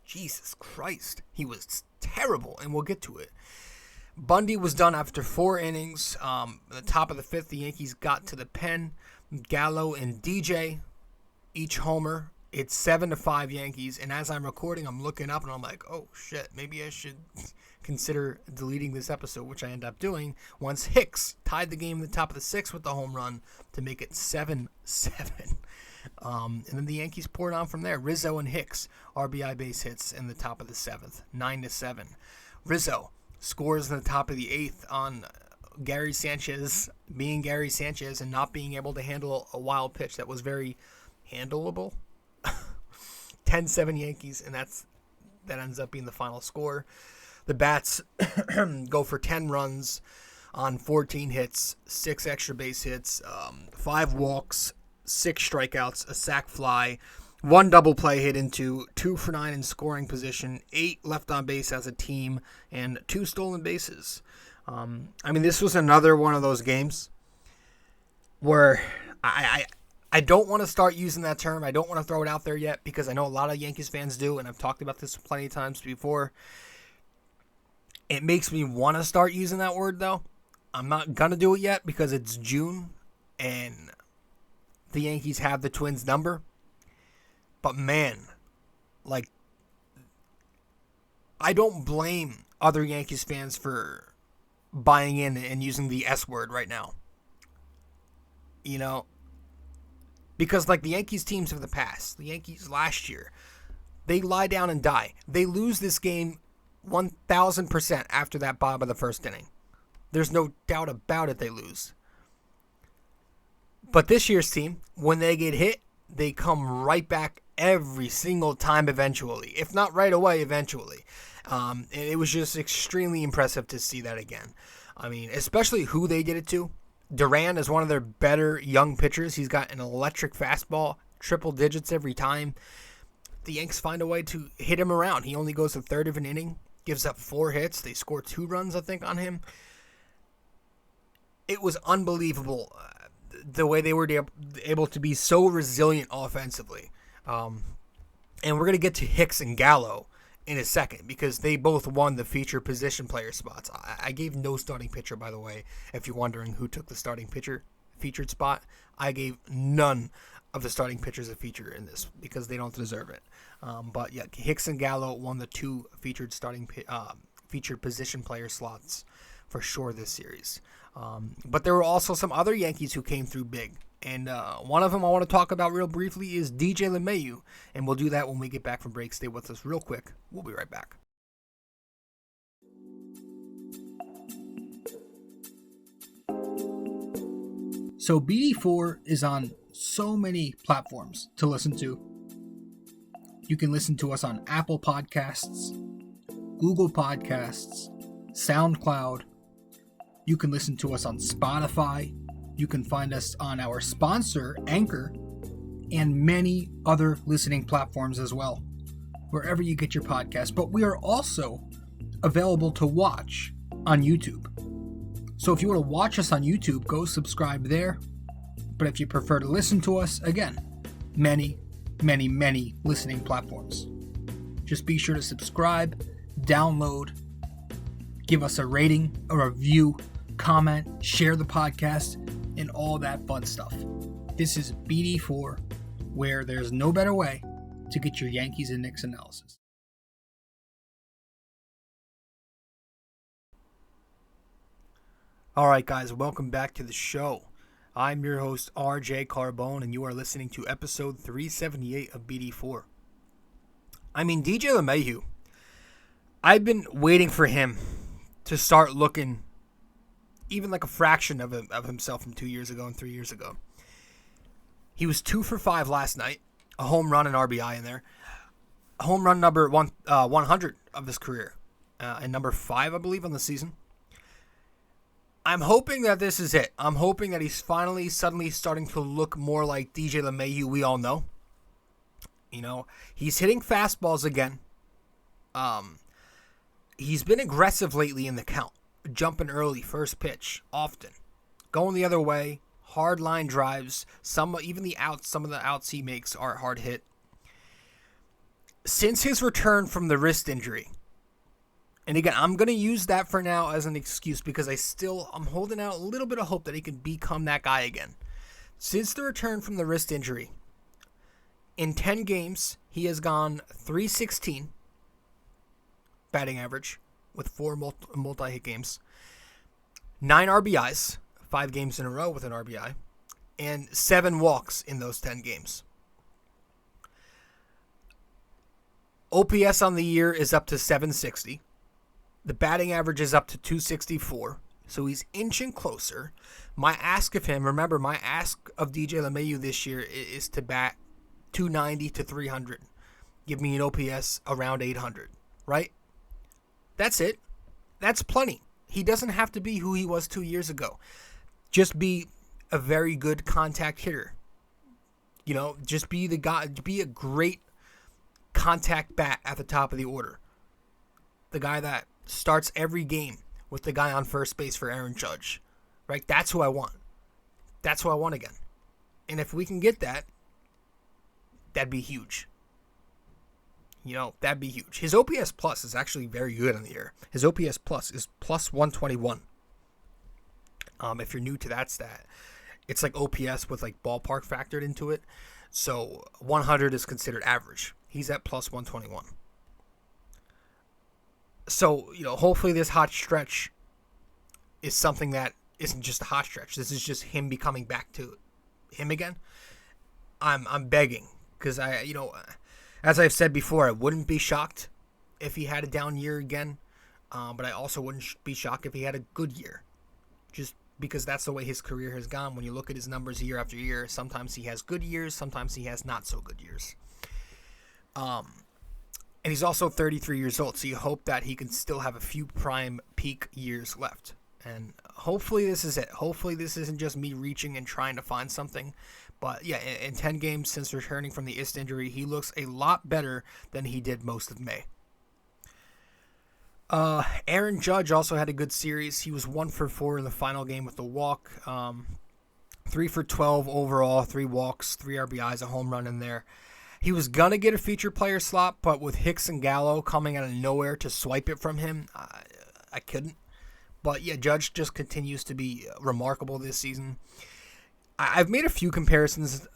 Jesus Christ. He was terrible, and we'll get to it. Bundy was done after 4 innings. At the top of the 5th, the Yankees got to the pen. Gallo and DJ, each homer. It's 7-5 Yankees. And as I'm recording, I'm looking up and I'm like, oh shit, maybe I should consider deleting this episode, which I end up doing once Hicks tied the game in the top of the 6th with the home run to make it 7-7. And then the Yankees poured on from there. Rizzo and Hicks, RBI base hits in the top of the 7th, 9-7. Rizzo scores in the top of the 8th on Gary Sanchez being Gary Sanchez and not being able to handle a wild pitch that was very handleable. 10-7 Yankees, and that ends up being the final score. The Bats go for 10 runs on 14 hits, 6 extra base hits, 5 walks, 6 strikeouts, a sac fly, 1 double play hit into, 2 for 9 in scoring position, 8 left on base as a team, and 2 stolen bases. I mean, this was another one of those games where I don't want to start using that term. I don't want to throw it out there yet because I know a lot of Yankees fans do, and I've talked about this plenty of times before. It makes me want to start using that word, though. I'm not going to do it yet because it's June, and the Yankees have the Twins' number. But, man, like, I don't blame other Yankees fans for buying in and using the S word right now. You know? Because, like, the Yankees teams of the past, the Yankees last year, they lie down and die. They lose this game 1,000% after that bottom of the 1st inning. There's no doubt about it they lose. But this year's team, when they get hit, they come right back every single time eventually. If not right away, eventually. And it was just extremely impressive to see that again. I mean, especially who they did it to. Duran is one of their better young pitchers. He's got an electric fastball, triple digits every time. The Yanks find a way to hit him around. He only goes a third of an inning, gives up 4 hits. They score 2 runs, I think, on him. It was unbelievable the way they were able to be so resilient offensively. And we're going to get to Hicks and Gallo in a second because they both won the featured position player spots. I gave no starting pitcher, by the way, if you're wondering who took the starting pitcher featured spot. I gave none of the starting pitchers a feature in this because they don't deserve it. But yeah, Hicks and Gallo won the 2 featured featured position player slots for sure this series. But there were also some other Yankees who came through big. And one of them I want to talk about real briefly is DJ LeMahieu. And we'll do that when we get back from break. Stay with us real quick. We'll be right back. So BD4 is on so many platforms to listen to. You can listen to us on Apple Podcasts, Google Podcasts, SoundCloud. You can listen to us on Spotify. You can find us on our sponsor, Anchor, and many other listening platforms as well, wherever you get your podcast. But we are also available to watch on YouTube. So if you want to watch us on YouTube, go subscribe there. But if you prefer to listen to us, again, many listening platforms. Just be sure to subscribe, download, give us a rating, a review, comment, share the podcast, and all that fun stuff. This is BD4, where there's no better way to get your Yankees and Knicks analysis. All right, guys, welcome back to the show. I'm your host, rjcarbone, and you are listening to episode 378 of BD4. I mean, DJ LeMahieu, I've been waiting for him to start looking even like a fraction of himself from 2 years ago and 3 years ago. He was 2 for 5 last night, a home run and RBI in there. Home run number 100 of his career, and number 5, I believe, on the season. I'm hoping that this is it. I'm hoping that he's finally suddenly starting to look more like DJ LeMahieu we all know. You know, he's hitting fastballs again. He's been aggressive lately in the count. Jumping early, first pitch, often. Going the other way, hard line drives. Some of the outs he makes are hard hit. Since his return from the wrist injury, and again, I'm going to use that for now as an excuse because I'm holding out a little bit of hope that he can become that guy again. Since the return from the wrist injury, in 10 games, he has gone .316 batting average with 4 multi-hit games, 9 RBIs, 5 games in a row with an RBI, and 7 walks in those 10 games. OPS on the year is up to 760. The batting average is up to 264, so he's inching closer. My ask of him, remember, my ask of DJ LeMahieu this year is to bat 290 to 300. Give me an OPS around 800, right? That's it. That's plenty. He doesn't have to be who he was 2 years ago. Just be a very good contact hitter. You know, just be the guy, be a great contact bat at the top of the order. The guy that starts every game with the guy on first base for Aaron Judge, right? That's who I want. That's who I want again. And if we can get that, that'd be huge. You know, that'd be huge. His OPS plus is actually very good on the year. His OPS plus is plus 121. If you're new to that stat, it's like OPS with like ballpark factored into it. So 100 is considered average. He's at plus 121. So, you know, hopefully this hot stretch is something that isn't just a hot stretch. This is just him becoming back to him again. I'm begging because as I've said before, I wouldn't be shocked if he had a down year again. But I also wouldn't be shocked if he had a good year. Just because that's the way his career has gone. When you look at his numbers year after year, sometimes he has good years, sometimes he has not so good years. And he's also 33 years old, so you hope that he can still have a few prime peak years left. And hopefully this is it. Hopefully this isn't just me reaching and trying to find something. But yeah, in 10 games since returning from the wrist injury, he looks a lot better than he did most of May. Aaron Judge also had a good series. He was 1 for 4 in the final game with the walk. 3 for 12 overall, 3 walks, 3 RBIs, a home run in there. He was going to get a feature player slot, but with Hicks and Gallo coming out of nowhere to swipe it from him, I couldn't. But yeah, Judge just continues to be remarkable this season. I've made a few comparisons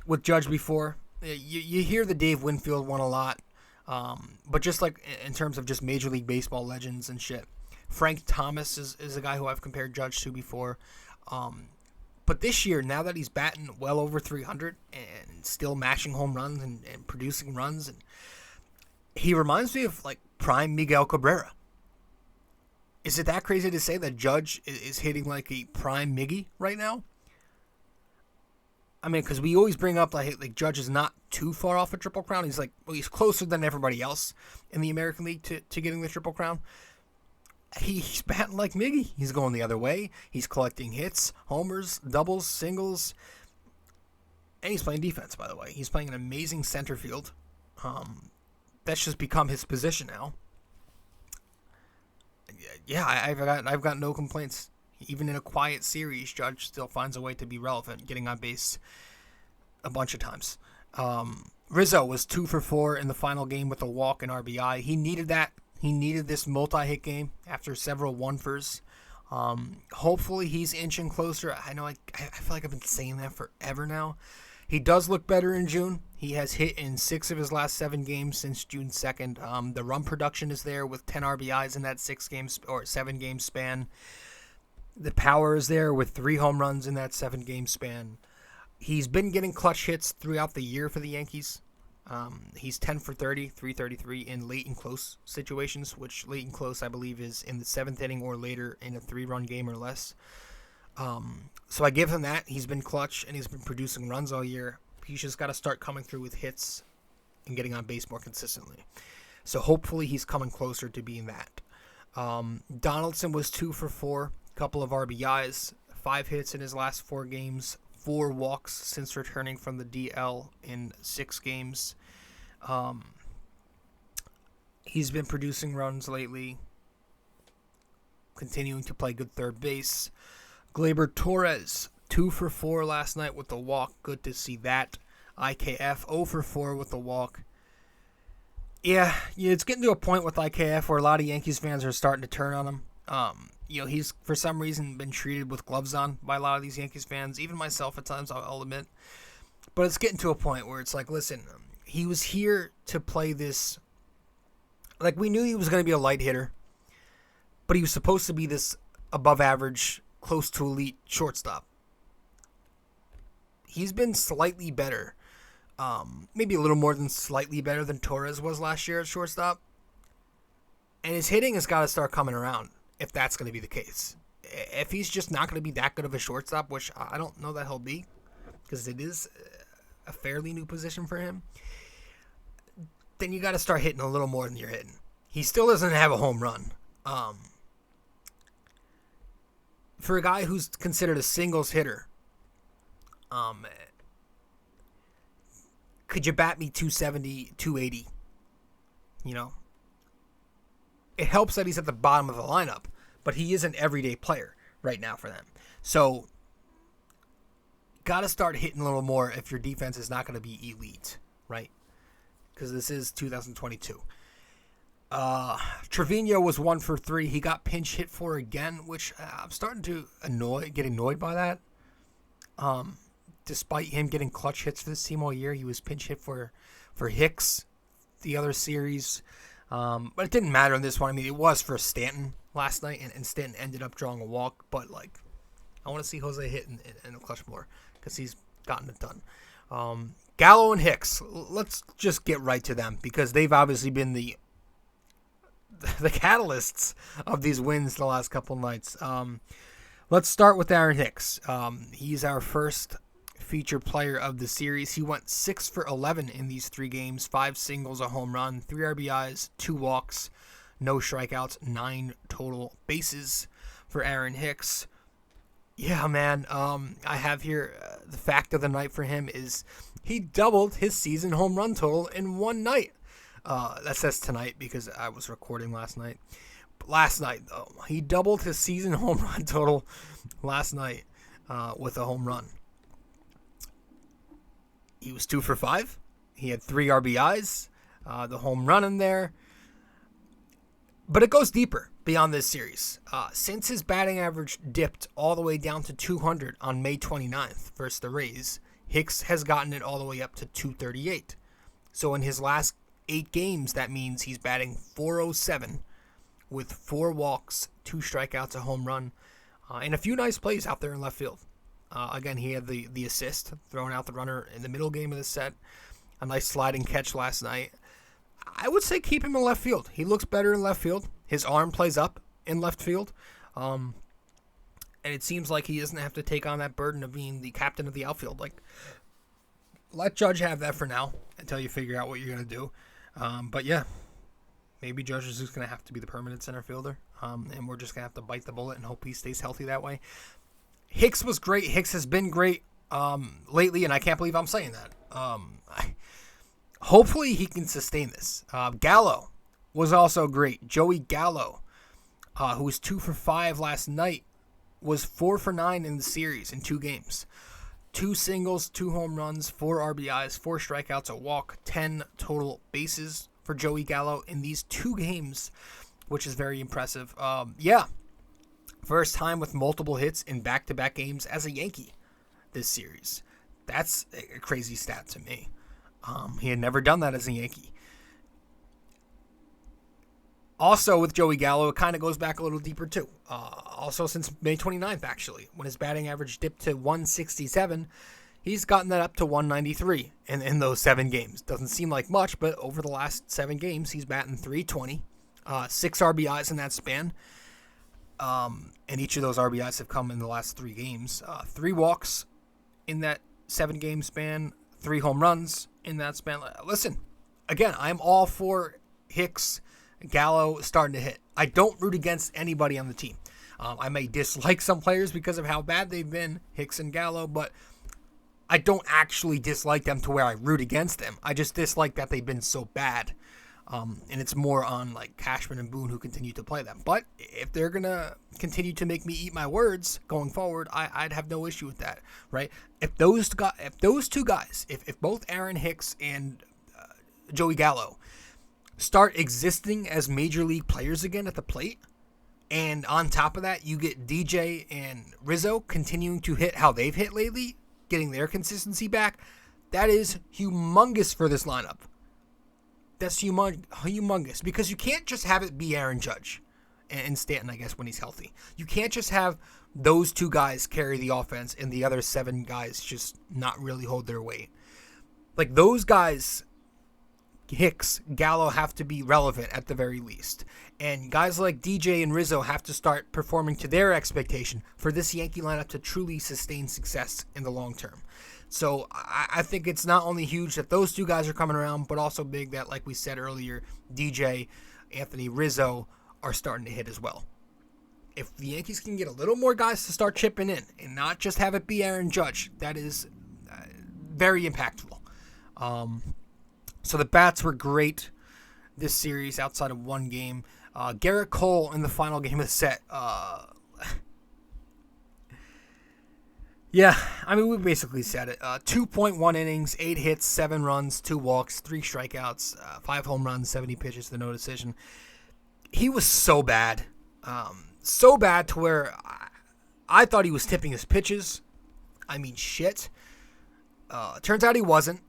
with Judge before. You hear the Dave Winfield one a lot, but just like in terms of just Major League Baseball legends and shit. Frank Thomas is a guy who I've compared Judge to before. But this year, now that he's batting well over 300 and still mashing home runs and producing runs, and he reminds me of like prime Miguel Cabrera. Is it that crazy to say that Judge is hitting like a prime Miggy right now? I mean, because we always bring up like Judge is not too far off a Triple Crown. He's he's closer than everybody else in the American League to getting the Triple Crown. He's batting like Miggy. He's going the other way. He's collecting hits, homers, doubles, singles. And he's playing defense, by the way. He's playing an amazing center field. That's just become his position now. Yeah, I've got no complaints. Even in a quiet series, Judge still finds a way to be relevant, getting on base a bunch of times. Rizzo was 2 for 4 in the final game with a walk and RBI. He needed that. He needed this multi-hit game after several one-fers. Hopefully he's inching closer. I know I feel like I've been saying that forever now. He does look better in June. He has hit in 6 of his last 7 games since June 2nd. The run production is there with 10 RBIs in that 7 game span. The power is there with 3 home runs in that 7-game span. He's been getting clutch hits throughout the year for the Yankees. He's 10 for 30, 333 in late and close situations, which late and close I believe is in the 7th inning or later in a 3-run game or less. So I give him that. He's been clutch and he's been producing runs all year. He's just got to start coming through with hits and getting on base more consistently. So hopefully he's coming closer to being that. Donaldson was 2 for 4, couple of RBIs, 5 hits in his last 4 games, 4 walks since returning from the DL in 6 games. He's been producing runs lately, continuing to play good third base. Gleyber Torres, 2 for 4 last night with the walk. Good to see that. IKF, 0 for 4 with the walk. Yeah, it's getting to a point with IKF where a lot of Yankees fans are starting to turn on him. He's, for some reason, been treated with gloves on by a lot of these Yankees fans, even myself at times, I'll admit. But it's getting to a point where it's like, listen, he was here to play this. Like, we knew he was going to be a light hitter, but he was supposed to be this above average, close to elite shortstop. He's been slightly better, maybe a little more than slightly better than Torres was last year at shortstop. And his hitting has got to start coming around if that's going to be the case. If he's just not going to be that good of a shortstop, which I don't know that he'll be, because it is a fairly new position for him, then you got to start hitting a little more than you're hitting. He still doesn't have a home run. For a guy who's considered a singles hitter, could you bat me 270, 280? It helps that he's at the bottom of the lineup, but he is an everyday player right now for them. So, got to start hitting a little more if your defense is not going to be elite, right? Because this is 2022. Trevino was 1 for 3. He got pinch hit for again, which I'm starting to get annoyed by that. Despite him getting clutch hits for this team all year, he was pinch hit for Hicks the other series. But it didn't matter in this one. I mean, it was for Stanton last night, and Stanton ended up drawing a walk. But, I want to see Jose hit in the clutch more because he's gotten it done. Gallo and Hicks, let's just get right to them because they've obviously been the catalysts of these wins the last couple nights. Let's start with Aaron Hicks. He's our first featured player of the series. He went 6 for 11 in these 3 games, 5 singles, a home run, 3 RBIs, 2 walks, no strikeouts, 9 total bases for Aaron Hicks. Yeah, man, I have here the fact of the night for him is he doubled his season home run total in one night. That says tonight because I was recording last night. But last night, though, he doubled his season home run total last night with a home run. He was 2 for 5. He had 3 RBIs, the home run in there. But it goes deeper beyond this series. Since his batting average dipped all the way down to 200 on May 29th versus the Rays, Hicks has gotten it all the way up to 238. So in his last 8 games, that means he's batting .407 with 4 walks, 2 strikeouts, a home run, and a few nice plays out there in left field. Again, he had the assist, throwing out the runner in the middle game of the set. A nice sliding catch last night. I would say keep him in left field. He looks better in left field. His arm plays up in left field. And it seems like he doesn't have to take on that burden of being the captain of the outfield. Let Judge have that for now until you figure out what you're going to do. But yeah, maybe Judge is just going to have to be the permanent center fielder. And we're just going to have to bite the bullet and hope he stays healthy that way. Hicks was great. Hicks has been great lately, and I can't believe I'm saying that. Hopefully he can sustain this. Gallo was also great. Joey Gallo, who was 2 for 5 last night, was 4 for 9 in the series in 2 games. 2 singles, 2 home runs, 4 RBIs, 4 strikeouts, a walk, 10 total bases for Joey Gallo in these 2 games, which is very impressive. First time with multiple hits in back-to-back games as a Yankee this series. That's a crazy stat to me. He had never done that as a Yankee. Also, with Joey Gallo, it kind of goes back a little deeper, too. Also, since May 29th, actually, when his batting average dipped to 167, he's gotten that up to 193 in those 7 games. Doesn't seem like much, but over the last 7 games, he's batting 320, 6 RBIs in that span. And each of those RBIs have come in the last 3 games. 3 walks in that 7-game span, 3 home runs in that span. Listen, again, I'm all for Hicks Gallo starting to hit. I don't root against anybody on the team. I may dislike some players because of how bad they've been, Hicks and Gallo, but I don't actually dislike them to where I root against them. I just dislike that they've been so bad. And it's more on like Cashman and Boone who continue to play them. But if they're going to continue to make me eat my words going forward, I'd have no issue with that, right? If those two guys, if both Aaron Hicks and Joey Gallo start existing as major league players again at the plate, and on top of that, you get DJ and Rizzo continuing to hit how they've hit lately, getting their consistency back, that is humongous for this lineup. That's humongous, because you can't just have it be Aaron Judge and Stanton, I guess, when he's healthy. You can't just have those 2 guys carry the offense and the other 7 guys just not really hold their weight. Like, those guys, Hicks, Gallo, have to be relevant at the very least. And guys like DJ and Rizzo have to start performing to their expectation for this Yankee lineup to truly sustain success in the long term. So I think it's not only huge that those 2 guys are coming around, but also big that, like we said earlier, DJ, Anthony Rizzo are starting to hit as well. If the Yankees can get a little more guys to start chipping in and not just have it be Aaron Judge, that is very impactful. So the bats were great this series outside of 1 game. Garrett Cole in the final game of the set. Yeah, I mean, we basically said it. 2.1 innings, 8 hits, 7 runs, 2 walks, 3 strikeouts, 5 home runs, 70 pitches to no decision. He was so bad. So bad to where I thought he was tipping his pitches. I mean, shit. Turns out he wasn't.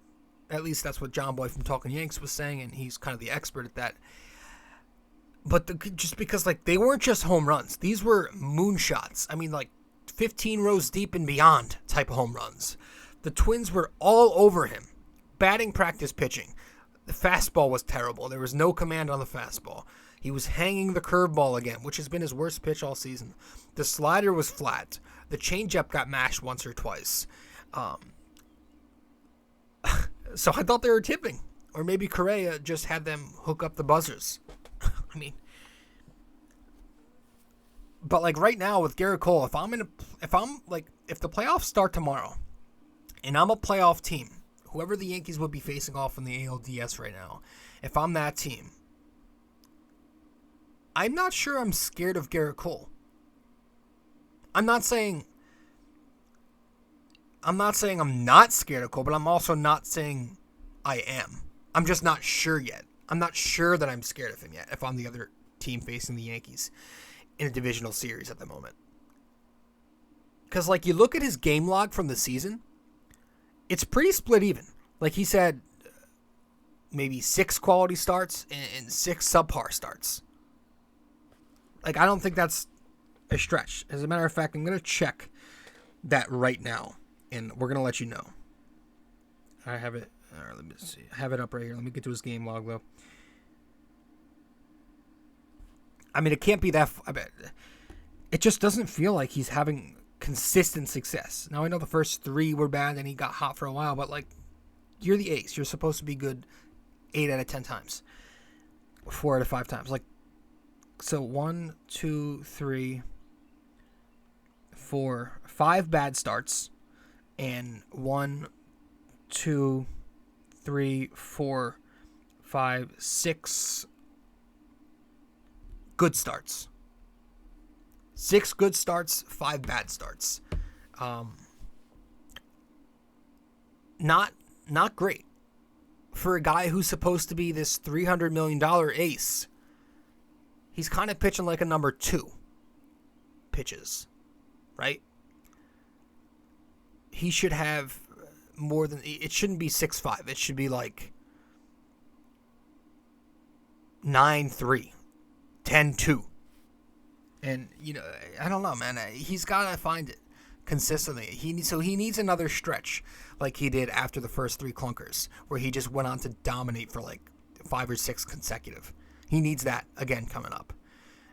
At least that's what John Boy from Talking Yanks was saying, and he's kind of the expert at that. But just because, like, they weren't just home runs. These were moonshots. I mean, like, 15 rows deep and beyond type of home runs. The Twins were all over him. Batting practice pitching. The fastball was terrible. There was no command on the fastball. He was hanging the curveball again, which has been his worst pitch all season. The slider was flat. The changeup got mashed once or twice. So I thought they were tipping. Or maybe Correa just had them hook up the buzzers. I mean, but like right now with Garrett Cole, if the playoffs start tomorrow and I'm a playoff team, whoever the Yankees would be facing off in the ALDS right now, if I'm that team, I'm not sure I'm scared of Garrett Cole. I'm not saying I'm not scared of Cole, but I'm also not saying I am. I'm just not sure yet. I'm not sure that I'm scared of him yet if I'm the other team facing the Yankees in a divisional series at the moment. Because, like, you look at his game log from the season, it's pretty split even. Like, he's had maybe 6 quality starts and 6 subpar starts. Like, I don't think that's a stretch. As a matter of fact, I'm going to check that right now, and we're going to let you know. I have it. All right, let me see. I have it up right here. Let me get to his game log, though. I mean, it can't be that... I bet it just doesn't feel like he's having consistent success. Now, I know the first 3 were bad and he got hot for a while, but, like, you're the ace. You're supposed to be good 8 out of 10 times. 4 out of 5 times. Like, so 1, 2, 3, 4, 5 bad starts, and 1, 2, 3, 4, 5, 6 good starts. 6 good starts, 5 bad starts. Not great for a guy who's supposed to be this $300 million ace. He's kind of pitching like a number 2 pitches, right? He should have more than... It shouldn't be 6.5. It should be like 9.3 10-2. And, I don't know, man. He's got to find it consistently. He needs another stretch like he did after the first 3 clunkers, where he just went on to dominate for like 5 or 6 consecutive. He needs that again coming up.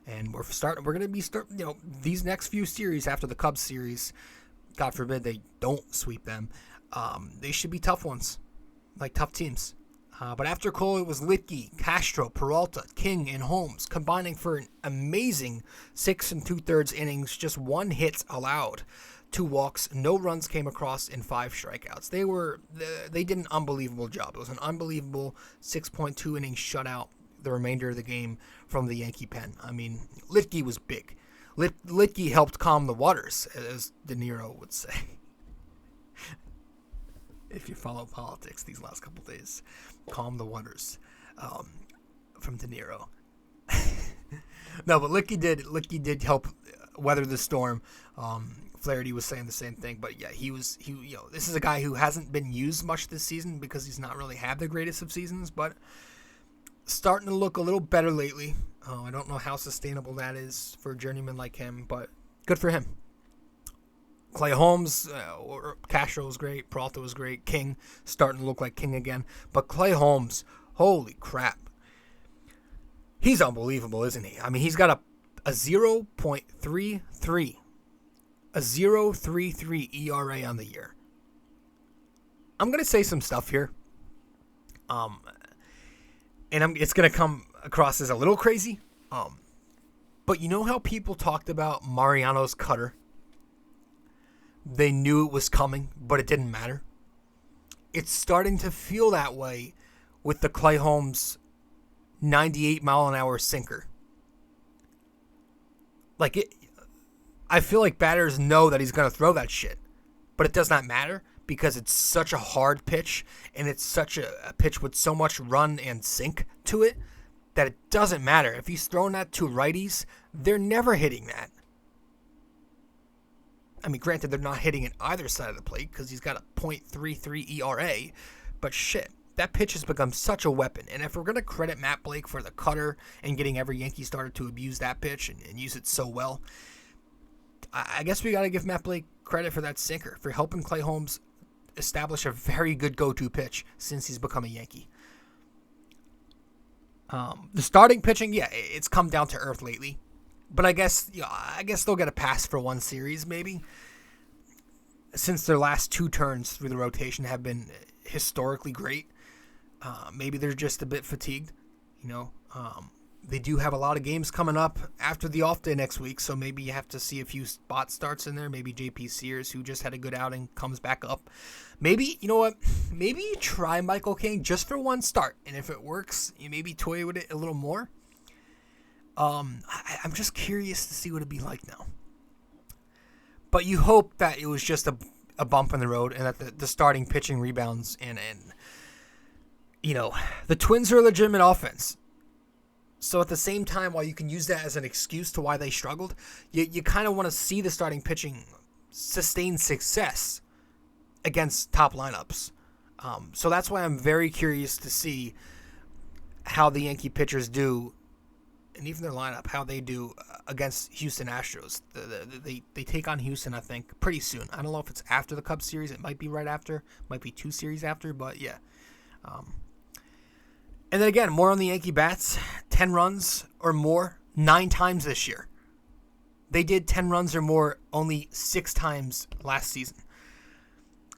And we're going to be these next few series after the Cubs series, God forbid they don't sweep them, they should be tough ones, like tough teams. But after Cole, it was Litke, Castro, Peralta, King, and Holmes combining for an amazing 6 2/3 innings, just 1 hit allowed, 2 walks, no runs came across, and 5 strikeouts. They did an unbelievable job. It was an unbelievable 6.2 inning shutout the remainder of the game from the Yankee pen. I mean, Litke was big. Litke helped calm the waters, as De Niro would say. If you follow politics these last couple days, calm the waters, from De Niro. No, but Litke did help weather the storm. Flaherty was saying the same thing, but yeah, this is a guy who hasn't been used much this season because he's not really had the greatest of seasons, but starting to look a little better lately. I don't know how sustainable that is for a journeyman like him, but good for him. Clay Holmes or Castro was great. Peralta was great. King starting to look like King again. But Clay Holmes, holy crap. He's unbelievable, isn't he? I mean, he's got a 0.33. A 0.33 ERA on the year. I'm going to say some stuff here. And it's going to come across as a little crazy. But you know how people talked about Mariano's cutter? They knew it was coming, but it didn't matter. It's starting to feel that way with the Clay Holmes 98-mile-an-hour sinker. I feel like batters know that he's going to throw that shit, but it does not matter because it's such a hard pitch, and it's such a pitch with so much run and sink to it that it doesn't matter. If he's throwing that to righties, they're never hitting that. I mean, granted, they're not hitting it either side of the plate because he's got a .33 ERA, but shit, that pitch has become such a weapon. And if we're going to credit Matt Blake for the cutter and getting every Yankee starter to abuse that pitch and use it so well, I guess we got to give Matt Blake credit for that sinker, for helping Clay Holmes establish a very good go-to pitch since he's become a Yankee. The starting pitching, yeah, it's come down to earth lately. But I guess they'll get a pass for one series, maybe. Since their last 2 turns through the rotation have been historically great. Maybe they're just a bit fatigued. They do have a lot of games coming up after the off day next week, so maybe you have to see a few spot starts in there. Maybe JP Sears, who just had a good outing, comes back up. Maybe, you know what? Maybe you try Michael King just for one start, and if it works, you maybe toy with it a little more. I'm just curious to see what it'd be like now. But you hope that it was just a bump in the road and that the starting pitching rebounds and the Twins are a legitimate offense. So at the same time, while you can use that as an excuse to why they struggled, you kind of want to see the starting pitching sustain success against top lineups. So that's why I'm very curious to see how the Yankee pitchers do, and even their lineup, how they do against Houston Astros. They take on Houston, I think, pretty soon. I don't know if it's after the Cubs series. It might be right after. Might be 2 series after, but yeah. And then again, more on the Yankee bats. 10 runs or more 9 times this year. They did 10 runs or more only 6 times last season.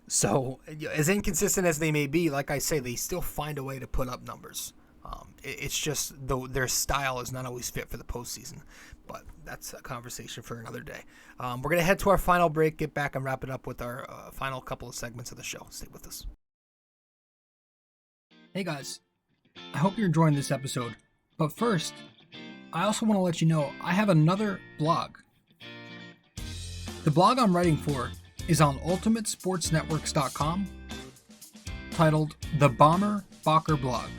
So, as inconsistent as they may be, like I say, they still find a way to put up numbers. It's just their style is not always fit for the postseason. But that's a conversation for another day. We're going to head to our final break, get back, and wrap it up with our final couple of segments of the show. Stay with us. Hey guys, I hope you're enjoying this episode. But first, I also want to let you know I have another blog. The blog I'm writing for is on ultimatesportsnetworks.com, titled The Bomber Bacher Blog.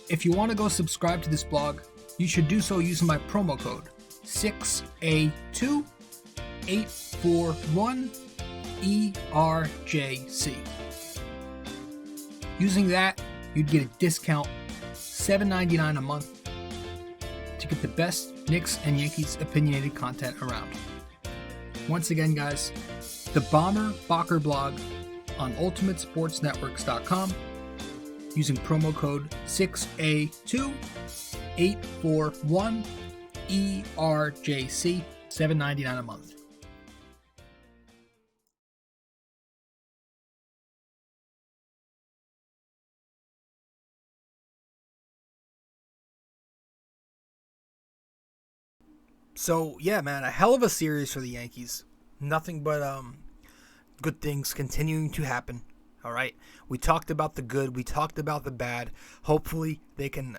If you want to go subscribe to this blog, you should do so using my promo code 6A2841ERJC. Using that, you'd get a discount, $7.99 a month, to get the best Knicks and Yankees opinionated content around. Once again, guys, the Bomber Bocker blog on ultimatesportsnetworks.com using promo code 6A2 841 ERJC, $7.99 a month. So, yeah, man, a hell of a series for the Yankees. Nothing but good things continuing to happen. All right, we talked about the good, we talked about the bad. Hopefully they can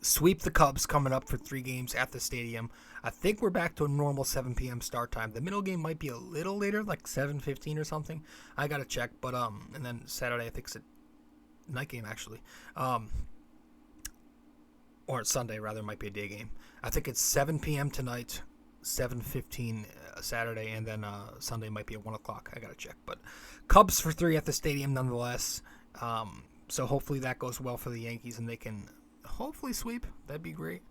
sweep the Cubs coming up for 3 games at the stadium. I think we're back to a normal 7 p.m. start time. The middle game might be a little later, like 7:15 or something. I gotta check, but and then Saturday I think it's a night game actually, or Sunday rather, might be a day game. I think it's 7 p.m. tonight, 7:15 Saturday, and then Sunday might be at 1 o'clock. I gotta check, but Cubs for 3 at the stadium nonetheless. So hopefully that goes well for the Yankees and they can hopefully sweep. That'd be great.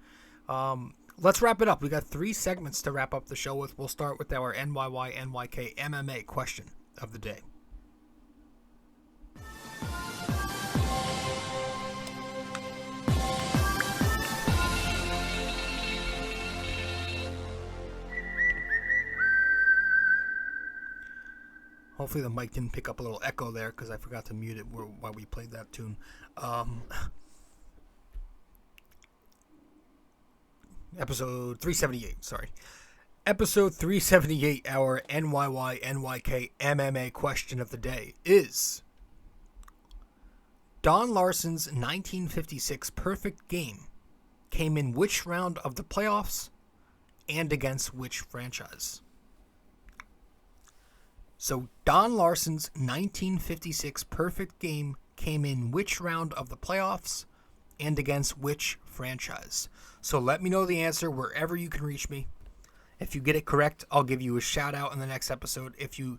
Let's wrap it up. We got 3 segments to wrap up the show with. We'll start with our NYY-NYK-MMA question of the day. Hopefully the mic didn't pick up a little echo there because I forgot to mute it while we played that tune. Episode 378, sorry. Episode 378, our NYY-NYK-MMA question of the day is: Don Larsen's 1956 perfect game came in which round of the playoffs and against which franchise? So Don Larsen's 1956 perfect game came in which round of the playoffs and against which franchise? So let me know the answer wherever you can reach me. If you get it correct, I'll give you a shout out in the next episode. If you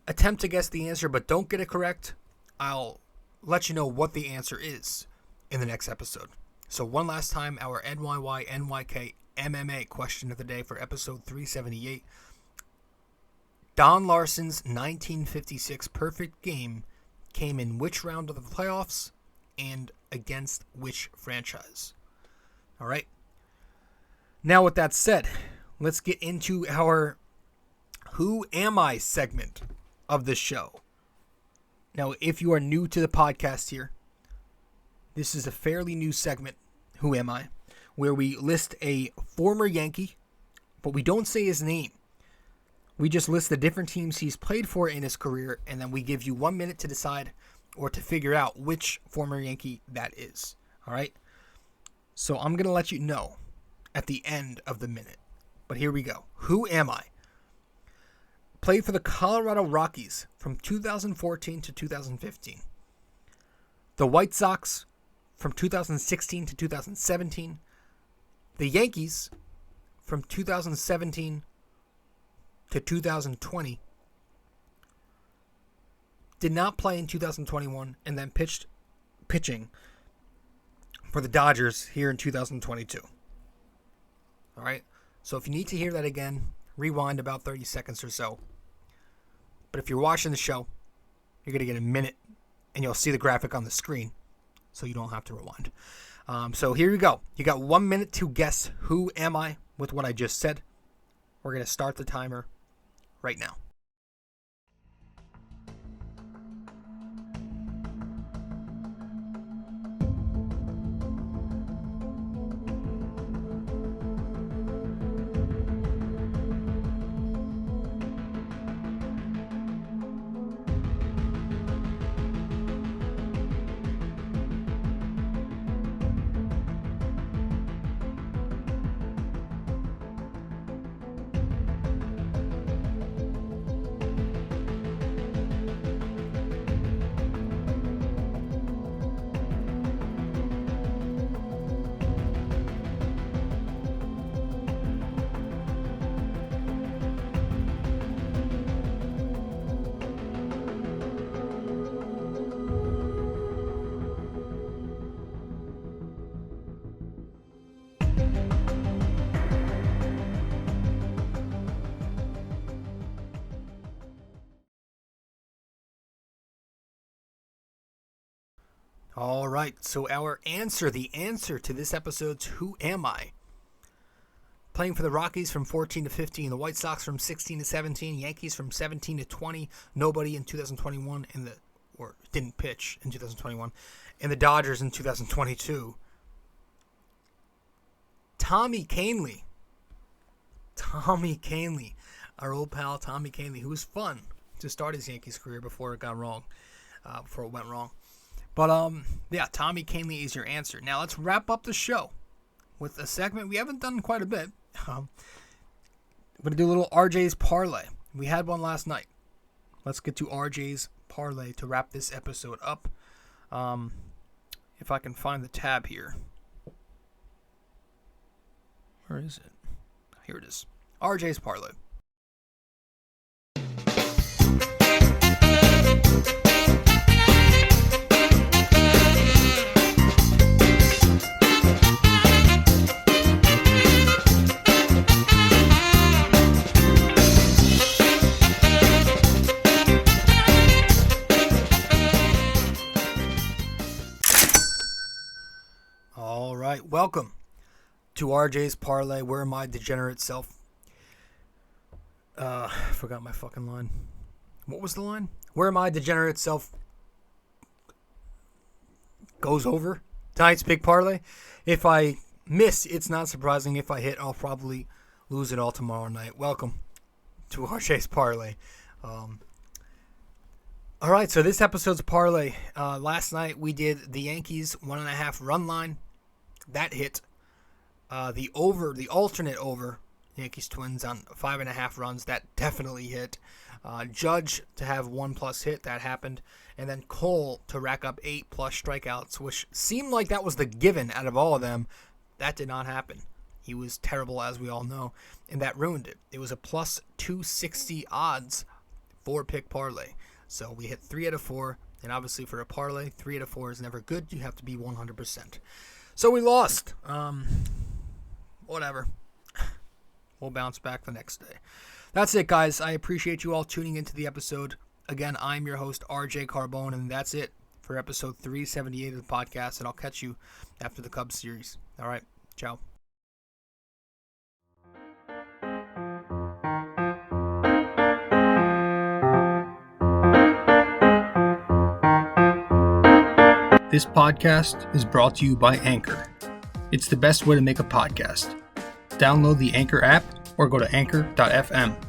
attempt to guess the answer but don't get it correct, I'll let you know what the answer is in the next episode. So one last time, our NYY-NYK-MMA question of the day for episode 378. Don Larsen's 1956 perfect game came in which round of the playoffs and against which franchise? All right. Now, with that said, let's get into our Who Am I segment of the show. Now, if you are new to the podcast here, this is a fairly new segment, Who Am I, where we list a former Yankee, but we don't say his name. We just list the different teams he's played for in his career, and then we give you 1 minute to decide or to figure out which former Yankee that is. All right? So I'm going to let you know at the end of the minute. But here we go. Who am I? Played for the Colorado Rockies from 2014 to 2015. The White Sox from 2016 to 2017. The Yankees from 2017 to 2020, did not play in 2021, and then pitching for the Dodgers here in 2022. All right, so if you need to hear that again, rewind about 30 seconds or so. But if you're watching the show, you're going to get a minute, and you'll see the graphic on the screen, so you don't have to rewind. So here you go. You got 1 minute to guess who am I with what I just said. We're going to start the timer right now. All right, so the answer to this episode's Who Am I? Playing for the Rockies from 14 to 15, the White Sox from 16 to 17, Yankees from 17 to 20, nobody in 2021, or didn't pitch in 2021, and the Dodgers in 2022. Tommy Kahnle, our old pal Tommy Kahnle, who was fun to start his Yankees career before it went wrong. But, yeah, Tommy Kahnle is your answer. Now, let's wrap up the show with a segment we haven't done quite a bit. I'm going to do a little RJ's Parlay. We had one last night. Let's get to RJ's Parlay to wrap this episode up. If I can find the tab here. Where is it? Here it is. RJ's Parlay. All right, welcome to RJ's Parlay. Where my degenerate self? Forgot my fucking line. What was the line? Where my degenerate self goes over tonight's big parlay. If I miss, it's not surprising. If I hit, I'll probably lose it all tomorrow night. Welcome to RJ's Parlay. All right, so this episode's parlay. Last night we did the Yankees 1.5 run line. That hit. The alternate over, Yankees Twins on 5.5 runs. That definitely hit. Judge to have 1+ hit. That happened. And then Cole to rack up 8+ strikeouts, which seemed like that was the given out of all of them. That did not happen. He was terrible, as we all know, and that ruined it. It was a plus 260 odds 4-pick parlay. So we hit 3 out of 4, and obviously for a parlay, 3 out of 4 is never good. You have to be 100%. So we lost. Whatever. We'll bounce back the next day. That's it, guys. I appreciate you all tuning into the episode. Again, I'm your host, RJ Carbone, and that's it for episode 378 of the podcast, and I'll catch you after the Cubs series. All right. Ciao. This podcast is brought to you by Anchor. It's the best way to make a podcast. Download the Anchor app or go to anchor.fm.